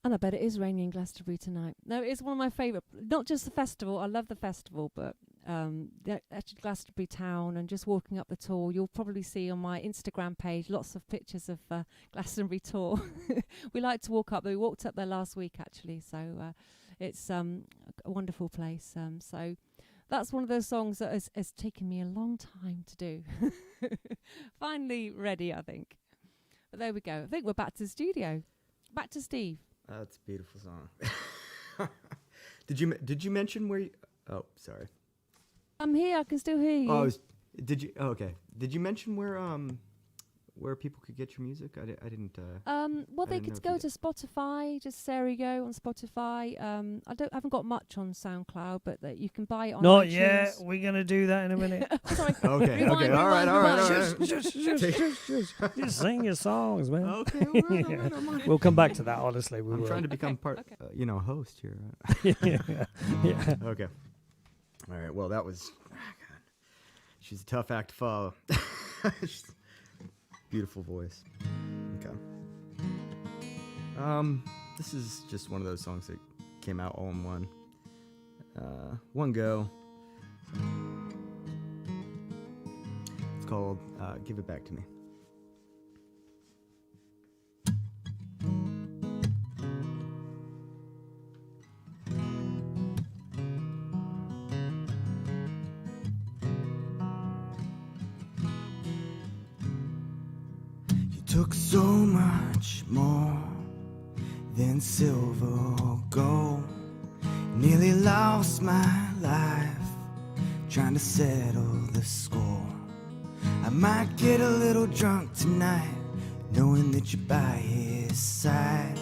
And I bet it is raining in Glastonbury tonight. No, it's one of my favourite. Not just the festival. I love the festival, but actually Glastonbury town and just walking up the tour. You'll probably see on my Instagram page lots of pictures of Glastonbury tour. We like to walk up there. We walked up there last week, actually. So it's a wonderful place. So that's one of those songs that has taken me a long time to do. Finally ready, I think. But there we go. I think we're back to the studio. Back to Steve. That's a beautiful song. Did you mention where? Oh, sorry. I'm here. I can still hear you. Did you? Oh, okay. Did you mention where people could get your music? I didn't. Well, they could go to Spotify, just Sarah Yeo on Spotify. I haven't got much on SoundCloud, but that you can buy it on Not iTunes. yet. We're gonna do that in a minute. Sorry. Okay. Rewind, All right. rewind. Just sing your songs, man. Okay. All right. We'll come back to that. Honestly, we I'm will. trying to become Okay. host here. yeah. Okay. All right. Well, that was. God. She's a tough act to follow. Beautiful voice. Okay. This is just one of those songs that came out all in one go. It's called "Give It Back to Me." Took so much more than silver or gold. Nearly lost my life trying to settle the score. I might get a little drunk tonight, knowing that you're by his side.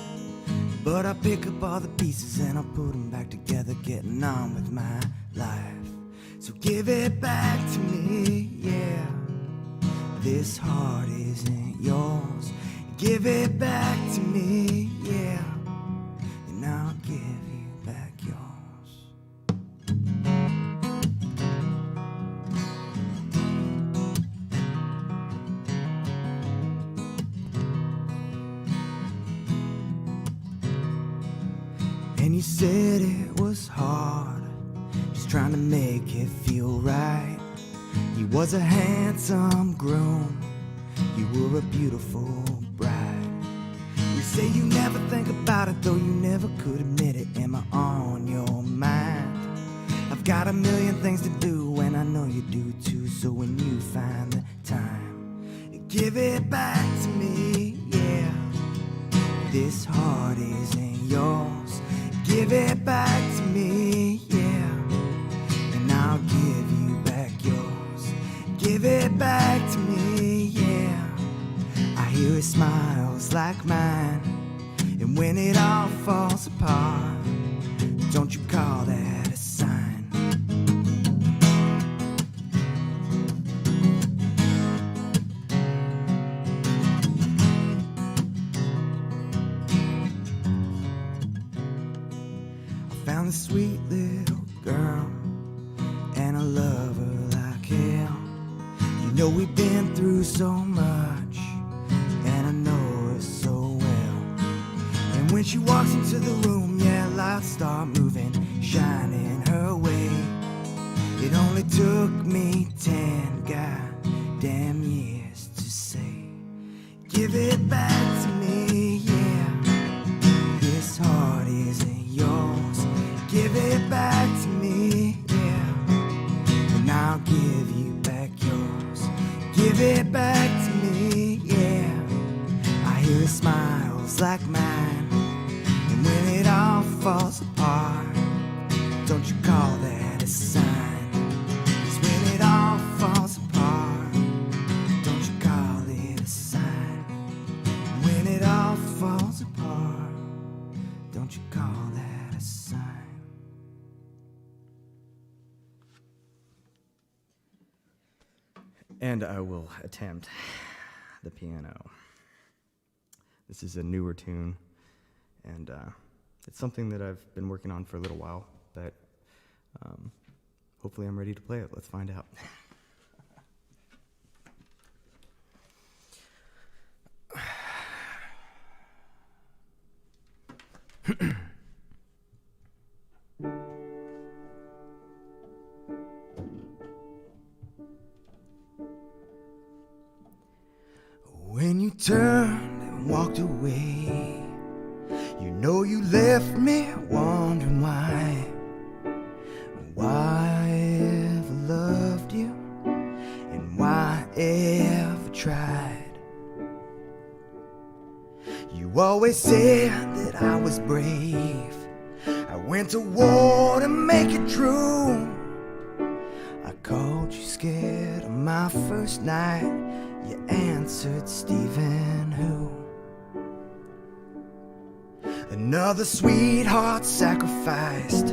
But I'll pick up all the pieces and I'll put them back together, getting on with my life. So give it back to me, yeah. This heart isn't yours. Give it back to me, yeah. And I'll give you back yours. And you said it was hard, just trying to make it feel right. He was a handsome groom, you were a beautiful bride. You say you never think about it, though you never could admit it. Am I on your mind? I've got a million things to do, and I know you do too. So when you find the time, give it back to me, yeah. This heart isn't yours. Give it back to me, yeah. And I'll give you back yours. Give it back to me, yeah. I hear his smiles like mine, and when it all falls apart, don't you call that a sign? I found a sweet little girl, and I love her like hell. You know we've been through so much, and I know her so well. And when she walks into the room, yeah, lights start moving, shining her way. It only took me 10 goddamn years to say, give it back to me, yeah. This heart isn't yours. Give it back to me, yeah. And I'll give you back yours. Give it back to me, yeah. I hear his smiles like mine, and when it all falls apart, don't you call that a sign? 'Cause when it all falls apart, don't you call it a sign? When it all falls apart, don't you call that a sign? And I will attempt the piano. This is a newer tune, and it's something that I've been working on for a little while, but hopefully I'm ready to play it. Let's find out. When you turned and walked away, you know you left me wondering why I ever loved you and why I ever tried. You always said that I was brave. I went to war to make it true. I called you scared on my first night. You answered, Steven, who? Another sweetheart sacrificed,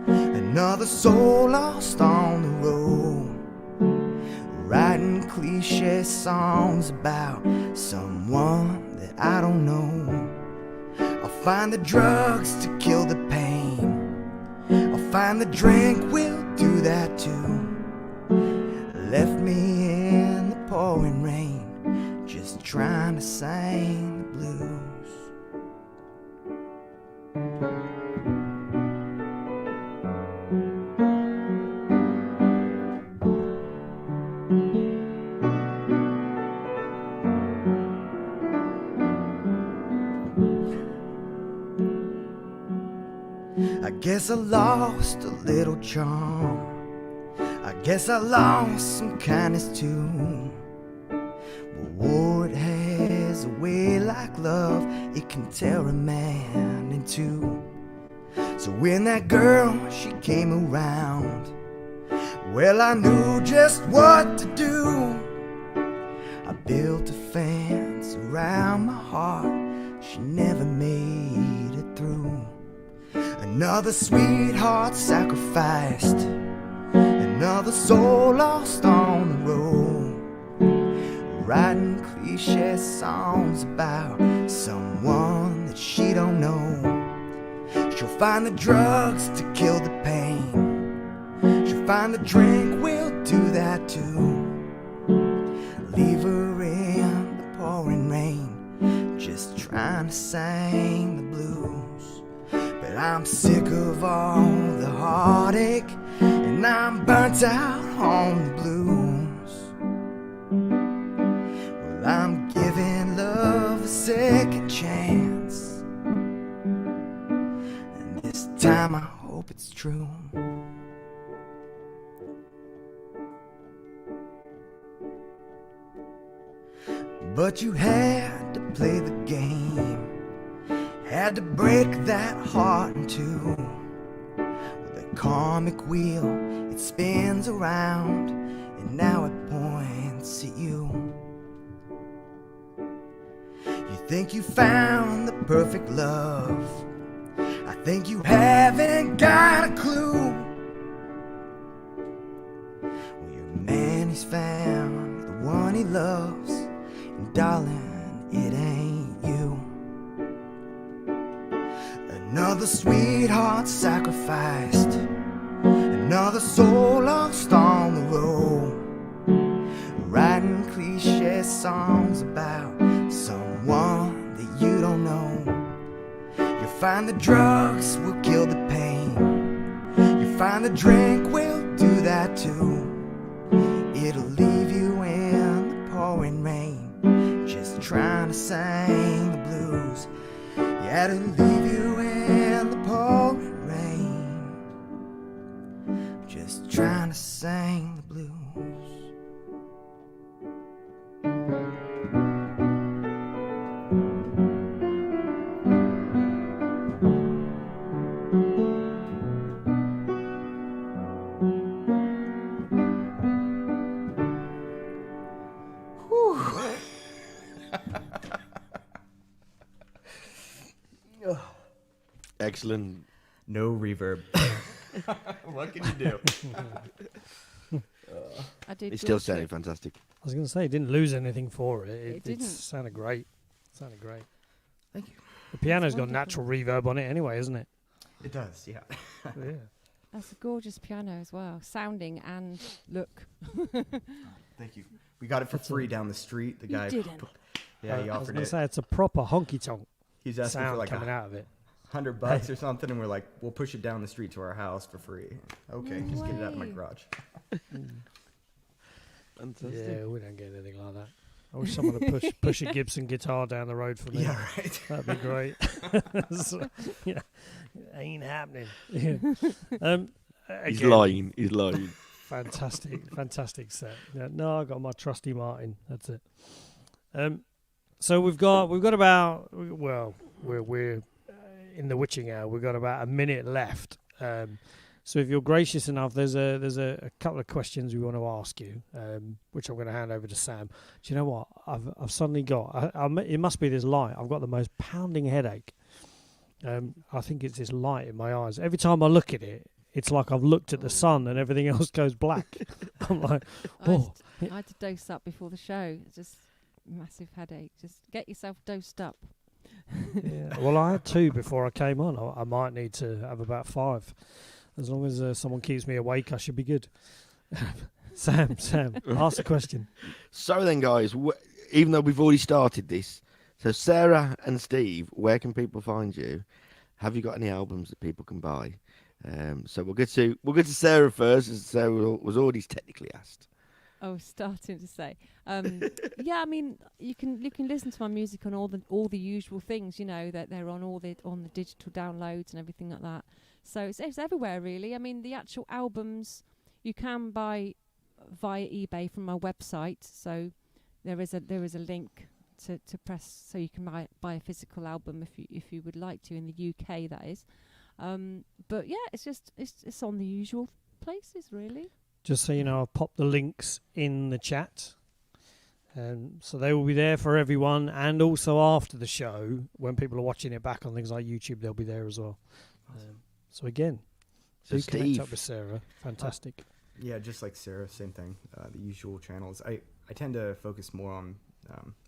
another soul lost on the road, writing cliche songs about someone that I don't know. I'll find the drugs to kill the pain, I'll find the drink will do that too. Left me in the pouring rain, just trying to sing the blues. I guess I lost a little charm, I guess I lost some kindness too. But war, it has a way like love, it can tear a man in two. So when that girl, she came around, well, I knew just what to do. I built a fence around my heart, she never made it through. Another sweetheart sacrificed, another soul lost on the road, writing cliche songs about someone that she don't know. She'll find the drugs to kill the pain, she'll find the drink will do that too. Leave her in the pouring rain, just trying to sing the blues. But I'm sick of all the heartache, and I'm burnt out on the blues. Well, I'm giving love a second chance, and this time I hope it's true. But you had to play the game, had to break that heart in two. With a comic wheel, it spins around, and now it points at you. You think you found the perfect love, I think you haven't got a clue. Well, your man, he's found the one he loves, and darling, it ain't you. Another sweetheart sacrificed, another soul lost on the road, writing cliche songs about someone that you don't know. You'll find the drugs will kill the pain, you'll find the drink will do that too. It'll leave you in the pouring rain, just trying to sing the blues. Yeah, it'll leave you in the pouring rain, just trying to sing the blues. Excellent. No reverb. What can you do? I did. It's still George sounding it. fantastic. I was going to say, it didn't lose anything for it. It It didn't. sounded great. Sounded great. Thank you. The piano's got wonderful. natural reverb on it anyway, isn't it? It does, yeah. Yeah. That's a gorgeous piano as well, sounding and look. Thank you. We got it for free down the street. The You guy. didn't. Yeah, he I was offered going to it. say, it's a proper honky tonk He's asking for sound like coming out of it. $100 or something, and we're like, we'll push it down the street to our house for free. Okay, No just get it out of my way. garage. Fantastic. Yeah, we don't get anything like that. I wish someone would push a Gibson guitar down the road for me. Yeah, right. That'd be great. So, yeah, ain't happening. Yeah. He's Again, lying. He's lying. fantastic set. Yeah, no, I got my trusty Martin. That's it. So we've got about, well, we're in the witching hour. We've got about a minute left. So if you're gracious enough, there's a couple of questions we want to ask you, which I'm going to hand over to Sam. Do you know what? I've suddenly got. It must be this light. I've got the most pounding headache. I think it's this light in my eyes. Every time I look at it, it's like I've looked at the sun and everything else goes black. I'm like, oh. I had to dose up before the show. It's just massive headache. Just get yourself dosed up. Yeah. Well, I had 2 before I came on. I might need to have about 5. As long as someone keeps me awake, I should be good. Sam, ask a question. So then, guys, even though we've already started this, so Sarah and Steve, where can people find you? Have you got any albums that people can buy? So we'll get to Sarah first, as Sarah was already technically asked. Oh, starting to say. Yeah, I mean, you can listen to my music on all the usual things, you know, that they're on the digital downloads and everything like that. So it's everywhere, really. I mean, the actual albums you can buy via eBay from my website. So there is a link to press, so you can buy a physical album if you would like to, in the UK, that is. But yeah, it's on the usual places, really. Just so you know, I've popped the links in the chat. So they will be there for everyone, and also after the show, when people are watching it back on things like YouTube, they'll be there as well. So again, So do connect Steve, up with Sarah. Fantastic. Yeah, just like Sarah, same thing. The usual channels. I tend to focus more on.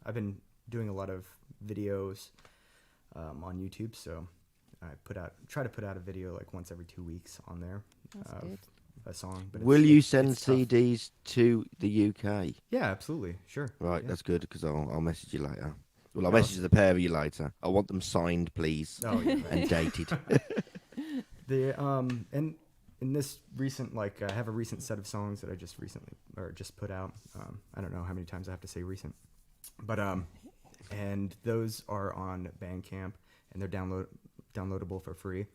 I've been doing a lot of videos on YouTube, so I try to put out a video like once every 2 weeks on there. That's good. A song. But will you it's send tough. CDs to the UK? Yeah, absolutely, sure. Right, Yeah. that's good, because I'll message you later. Well, I'll Oh. message the pair of you later. I want them signed, please, Oh yeah. and dated. And in this recent, like, I have a recent set of songs that I just put out. I don't know how many times I have to say recent, but and those are on Bandcamp, and they're downloadable for free,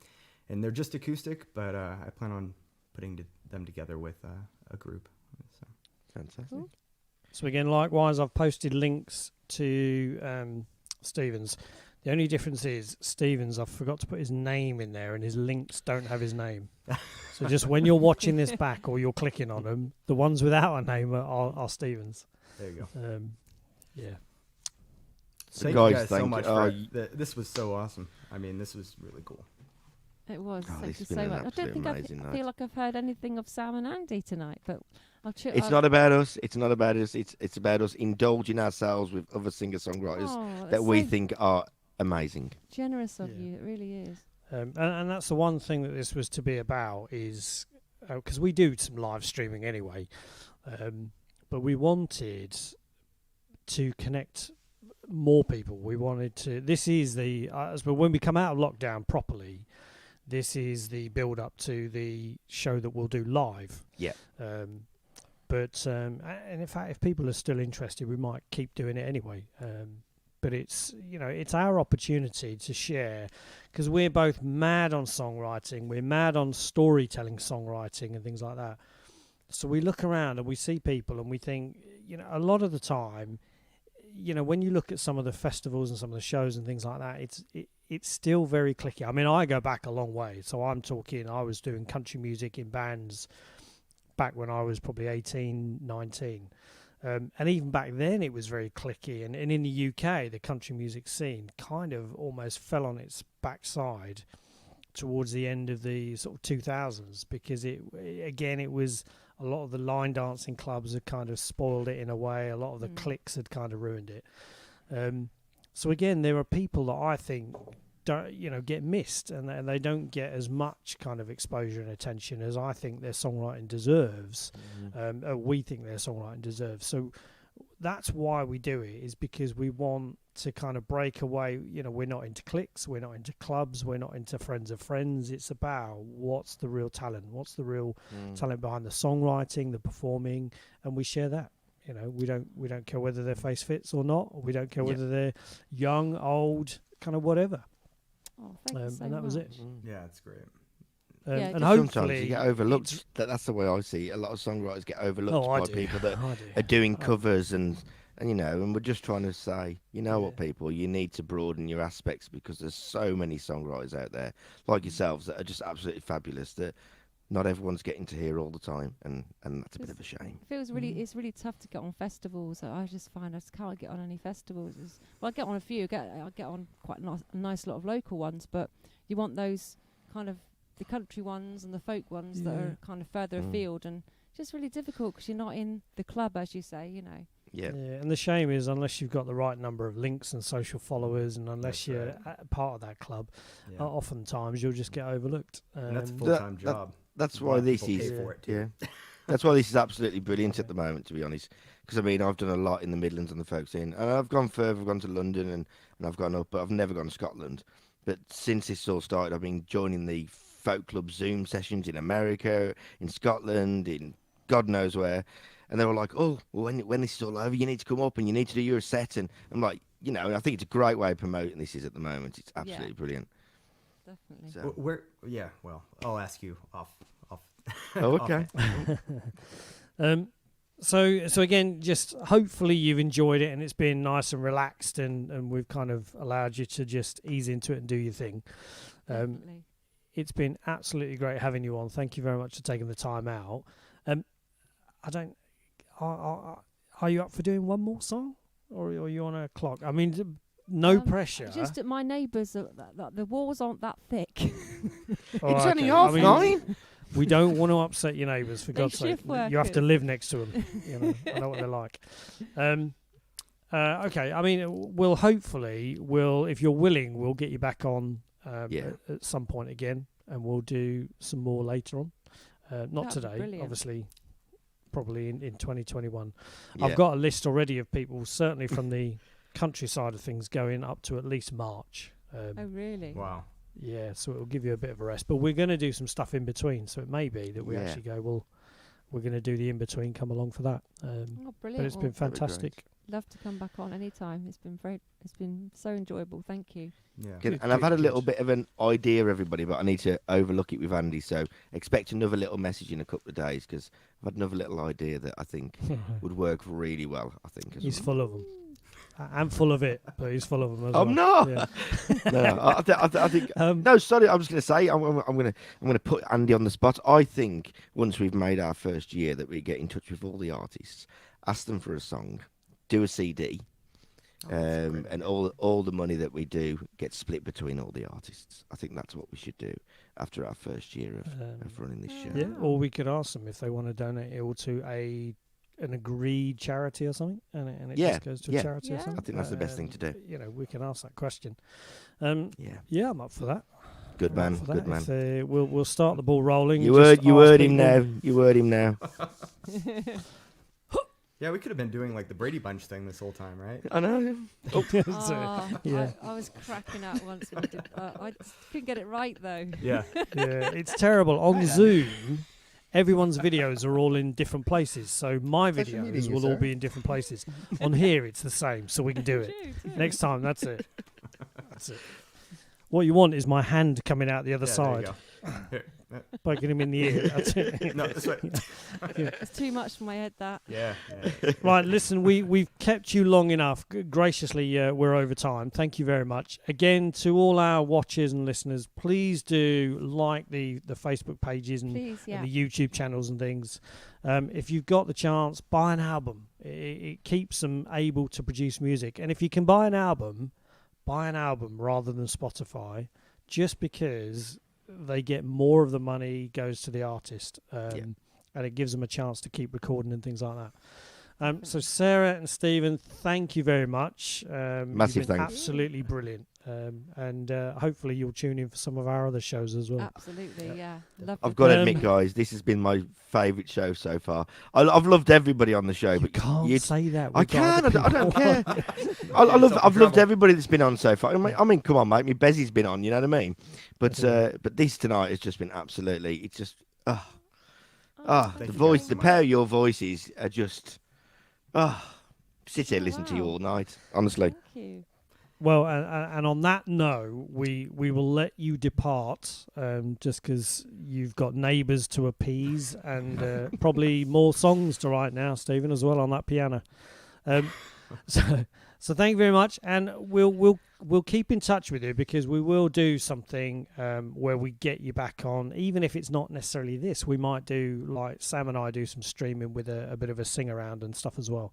and they're just acoustic, but I plan on putting them together with a group. So. Fantastic. Cool. So again, likewise, I've posted links to Stephen's. The only difference is Stephen's, I forgot to put his name in there, and his links don't have his name. So just when you're watching this back or you're clicking on them, the ones without a name are Stephen's. There you go. Yeah. So Thank guys, you guys so thank much you. for this was so awesome. I mean, this was really cool. It was. Oh, Thank this you has been so an much. I don't absolute think amazing I night. feel like I've heard anything of Sam and Andy tonight, but It's not about us. It's not about us. It's about us indulging ourselves with other singer-songwriters Oh, that we think are amazing. generous of Yeah. you. It really is. And that's the one thing that this was to be about, is because we do some live streaming anyway, but we wanted to connect more people. We wanted to. This is the but when we come out of lockdown properly, this is the build up to the show that we'll do live. Yeah. But and in fact, if people are still interested, we might keep doing it anyway. But it's it's our opportunity to share, because we're both mad on songwriting, we're mad on storytelling, songwriting, and things like that. So we look around and we see people, and we think, a lot of the time, when you look at some of the festivals and some of the shows and things like that, it's still very cliquey. I mean, I go back a long way, so I'm talking, I was doing country music in bands back when I was probably 18, 19. And even back then it was very cliquey, and in the UK the country music scene kind of almost fell on its backside towards the end of the sort of 2000s, because it was a lot of the line dancing clubs had kind of spoiled it in a way, a lot of the cliques had kind of ruined it. So again, there are people that I think don't get missed, and they don't get as much kind of exposure and attention as I think their songwriting deserves. We think their songwriting deserves. So that's why we do it, is because we want to kind of break away. You know, we're not into cliques, we're not into clubs, we're not into friends of friends. It's about what's the real talent, what's the real talent behind the songwriting, the performing, and we share that. You know, we don't care whether their face fits or not. Or we don't care whether they're young, old, kind of whatever. Oh, thank you so and that much. was it. Yeah, it's great. Yeah, And just- hopefully Sometimes you get overlooked. That's the way I see it. A lot of songwriters get overlooked I by do. people that I do. are doing covers and you know, and we're just trying to say, you know what, Yeah. people, you need to broaden your aspects because there's so many songwriters out there like yourselves that are just absolutely fabulous that not everyone's getting to hear all the time, and that's a bit of a shame. It feels really, it's really tough to get on festivals. I just find I just can't get on any festivals. Well, I get on a few. I get on quite a nice lot of local ones, but you want those kind of the country ones and the folk ones that are kind of further afield, and it's just really difficult because you're not in the club, as you say, you know. Yeah. And the shame is, unless you've got the right number of links and social followers, and unless That's you're right. part of that club, Yeah. oftentimes you'll just get overlooked. And that's a Um, full-time job. That's A why lot of this people is pay for it, too. yeah. That's why this is absolutely brilliant at the moment, to be honest. Because I mean, I've done a lot in the Midlands and the folk scene, and I've gone further. I've gone to London and I've gone up, but I've never gone to Scotland. But since this all started, I've been joining the folk club Zoom sessions in America, in Scotland, in God knows where. And they were like, "Oh, well, when this is all over, you need to come up and you need to do your set." And I'm like, you know, I think it's a great way of promoting this is at the moment. It's absolutely brilliant. Definitely. So, Where? Yeah. Well, I'll ask you off. oh, off okay. it. So again, just hopefully you've enjoyed it and it's been nice and relaxed, and we've kind of allowed you to just ease into it and do your thing. Definitely. It's been absolutely great having you on. Thank you very much for taking the time out. Are you up for doing one more song, or are you on a clock? I mean, no pressure. Just that my neighbours, the walls aren't that thick. Oh, It's only okay. half I mean, 9. We don't want to upset your neighbours, for They God's sake. shift You have to workers. live next to them. You know, I know what they're like. Okay, I mean, we'll hopefully, if you're willing, we'll get you back on at some point again, and we'll do some more later on. Not That'd be today, brilliant. obviously, probably in 2021. Yeah. I've got a list already of people, certainly from the countryside of things, going up to at least March. Oh, really? Wow. Yeah, so it'll give you a bit of a rest. But we're going to do some stuff in between, so it may be that we Yeah. actually go, well, we're going to do the in between, come along for that. Oh, But brilliant. it's Well, been That'd be great. fantastic. love to come back on anytime. It's been so enjoyable. Thank you. Yeah. Good. Good, And I've had a good, little good. bit of an idea, everybody, but I need to overlook it with Andy. So expect another little message in a couple of days because I've had another little idea that I think would work really well. I think. As He's well. full of them. I'm full of it, but he's full of them as well. I'm not. Yeah. No, I think. Um, No, sorry. I was going to say I'm going to put Andy on the spot. I think once we've made our first year, that we get in touch with all the artists, ask them for a song, do a CD, and all the money that we do gets split between all the artists. I think that's what we should do after our first year of running this show. Yeah, or we could ask them if they want to donate it all to an agreed charity or something, and it Yeah, just goes to yeah. a charity or Yeah. something. I think that's the best thing to do. You know, we can ask that question. Yeah, Yeah, I'm up for that. good I'm man, up for good that. man. If, we'll start the ball rolling. You and just heard ask him people- now. You heard him now. Yeah, we could have been doing like the Brady Bunch thing this whole time, right? I know. Oh, yeah. I was cracking up once when I did. I just couldn't get it right though. Yeah. Yeah, it's terrible. On Zoom, everyone's videos are all in different places. So my Pleasure videos meeting you, will all sir. be in different places. On here, it's the same, so we can do it. True, true. Next time, that's it. That's it. What you want is my hand coming out the other Yeah, side, there poking him in the ear. That's you it. go. No, this way. It's too much for my head. That. Yeah. Right, listen, we've kept you long enough. Graciously, we're over time. Thank you very much. Again, to all our watchers and listeners, please do like the Facebook pages and, Please, yeah. and the YouTube channels and things. If you've got the chance, buy an album. It keeps them able to produce music. And if you can buy an album rather than Spotify, just because they get more of the money goes to the artist. And it gives them a chance to keep recording and things like that. So Sarah and Steven, thank you very much. Massive you've been thanks. absolutely brilliant. And hopefully you'll tune in for some of our other shows as well. Absolutely, yeah. Lovely. I've got to admit, Um, guys, this has been my favourite show so far. I've loved everybody on the show, You but can't say that. I We've got can. other I don't people. care. I've loved everybody that's been on so far. I mean, come on, mate. Me Bezzy's been on. You know what I mean? But this tonight has just been absolutely. It's just the Thank you voice, guys the so pair much. of your voices are just sit here, listen to you Wow. all night. Honestly, Thank you. Well, and on that note, we will let you depart, just because you've got neighbours to appease and probably more songs to write now, Stephen, as well on that piano. So thank you very much, and we'll keep in touch with you, because we will do something where we get you back on, even if it's not necessarily this. We might do, like Sam and I do, some streaming with a bit of a sing around and stuff as well.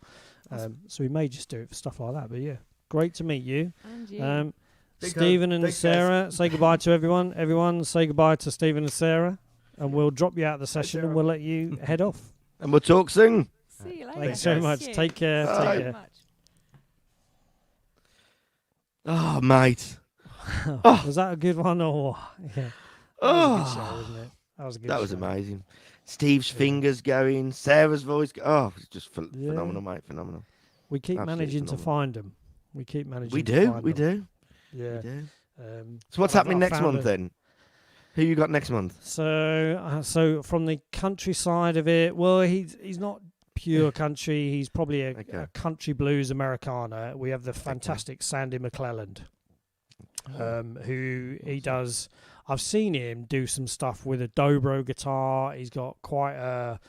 So we may just do it for stuff like that. But yeah, great to meet you. And you. Big hug. Stephen and Thanks, guys. Sarah, say goodbye to everyone. Everyone, say goodbye to Stephen and Sarah, and we'll drop you out of the session and Sarah. we'll let you head off. and we'll talk soon. See you later. Thanks very guys. much. Thank you. Take care. Bye. Take Thank you care. very much. Oh, mate. Was that a good one or what? Yeah. That was a Oh, good show, wasn't it? That was a good that was show. amazing. Steve's Yeah. fingers going, Sarah's voice. It's just Yeah. phenomenal, mate. Phenomenal. We keep Absolutely managing to phenomenal. find them. We keep managing We to do. find We them. do. Yeah. We do. Well, So what's I've happening next found month then? Who you got next month? So from the countryside of it, well, he's not pure country. He's probably a Okay. country blues Americana. We have the fantastic Sandy McClelland, who he does. I've seen him do some stuff with a dobro guitar. He's got quite a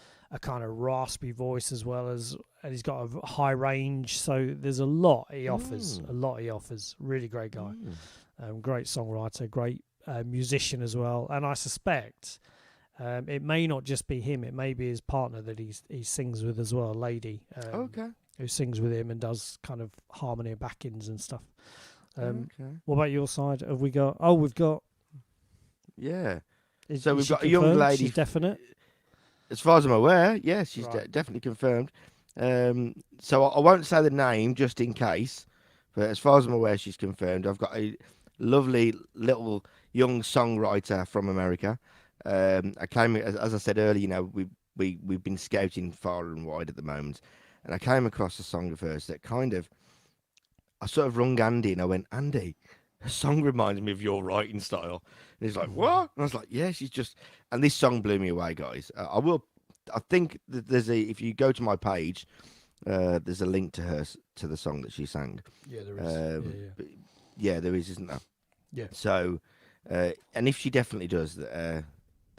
kind of raspy voice as well as, and he's got a high range. So there's a lot he offers. A lot he offers. Really great guy. Great songwriter, great musician as well. And I suspect it may not just be him. It may be his partner that he sings with as well, a lady Okay. who sings with him and does kind of harmony and backings and stuff. Okay. What about your side? Have we got? Oh, we've got. Yeah. Is, So is we've she got a young confirmed? lady. She's definite. As far as I'm aware, yes, she's Right. definitely confirmed. So I won't say the name just in case, but as far as I'm aware, she's confirmed. I've got a lovely little young songwriter from America. I came, as I said earlier, you know, we've been scouting far and wide at the moment, and I came across a song of hers that kind of, I sort of rung Andy and I went, Andy, her song reminds me of your writing style. And he's like, what? And I was like, yeah, she's just, and this song blew me away, guys. I think that if you go to my page, there's a link to the song that she sang. Yeah, there is. But yeah, there is, isn't there? Yeah. So, and if she definitely does, then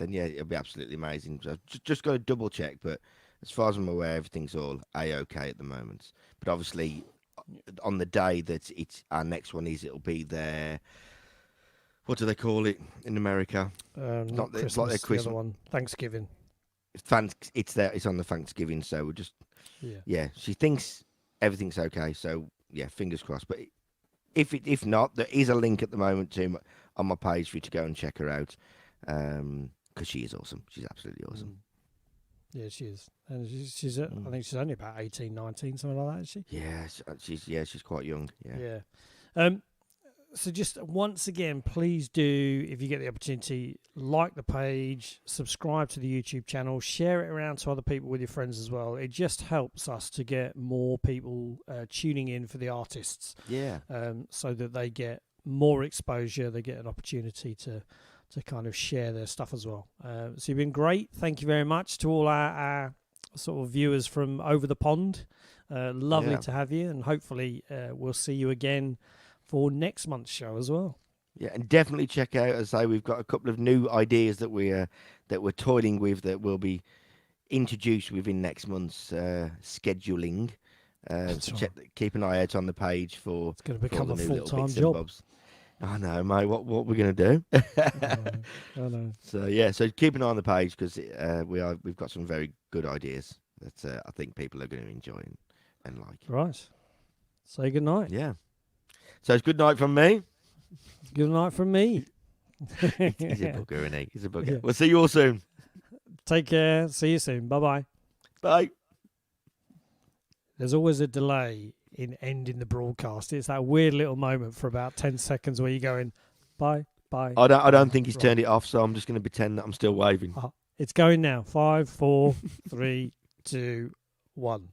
yeah, it'll be absolutely amazing. So just got to double check, but as far as I'm aware, everything's all a-okay at the moment. But obviously, on the day that our next one is, it'll be their, what do they call it in America? Not it's Christmas. like their The other Christmas. one, Thanksgiving. It's on the Thanksgiving, so we'll just, Yeah. she thinks everything's okay, so yeah, fingers crossed. But if not, there is a link at the moment on my page for you to go and check her out, because she is awesome. She's absolutely awesome. Yeah, she is, and she's I think she's only about 18, 19, something like that, is she? Yeah, she's quite young. Yeah. Yeah. So just once again, please do, if you get the opportunity, like the page, subscribe to the YouTube channel, share it around to other people with your friends as well. It just helps us to get more people tuning in for the artists, Yeah. so that they get more exposure, they get an opportunity to kind of share their stuff as well. So you've been great. Thank you very much to all our sort of viewers from over the pond. Lovely Yeah. to have you, and hopefully we'll see you again for next month's show as well. Yeah, and definitely check out. As I say, we've got a couple of new ideas that we're toiling with that will be introduced within next month's scheduling. That's So right. keep an eye out on the page for. It's going to for all become the a new little full-time bits and job. bobs. I know, mate. What we're gonna do? I know. So yeah, so keep an eye on the page because we've got some very good ideas that I think people are going to enjoy and like. Right. Say good night. Yeah. So it's good night from me. Good night from me. He's a bugger, isn't he? He's a bugger. Yeah. We'll see you all soon. Take care. See you soon. Bye-bye. Bye. there's always a delay in ending the broadcast. It's that weird little moment for about 10 seconds where you're going, bye, bye. I don't think he's Right. turned it off, so I'm just going to pretend that I'm still waving. It's going now. 5, 4, 3, 2, 1.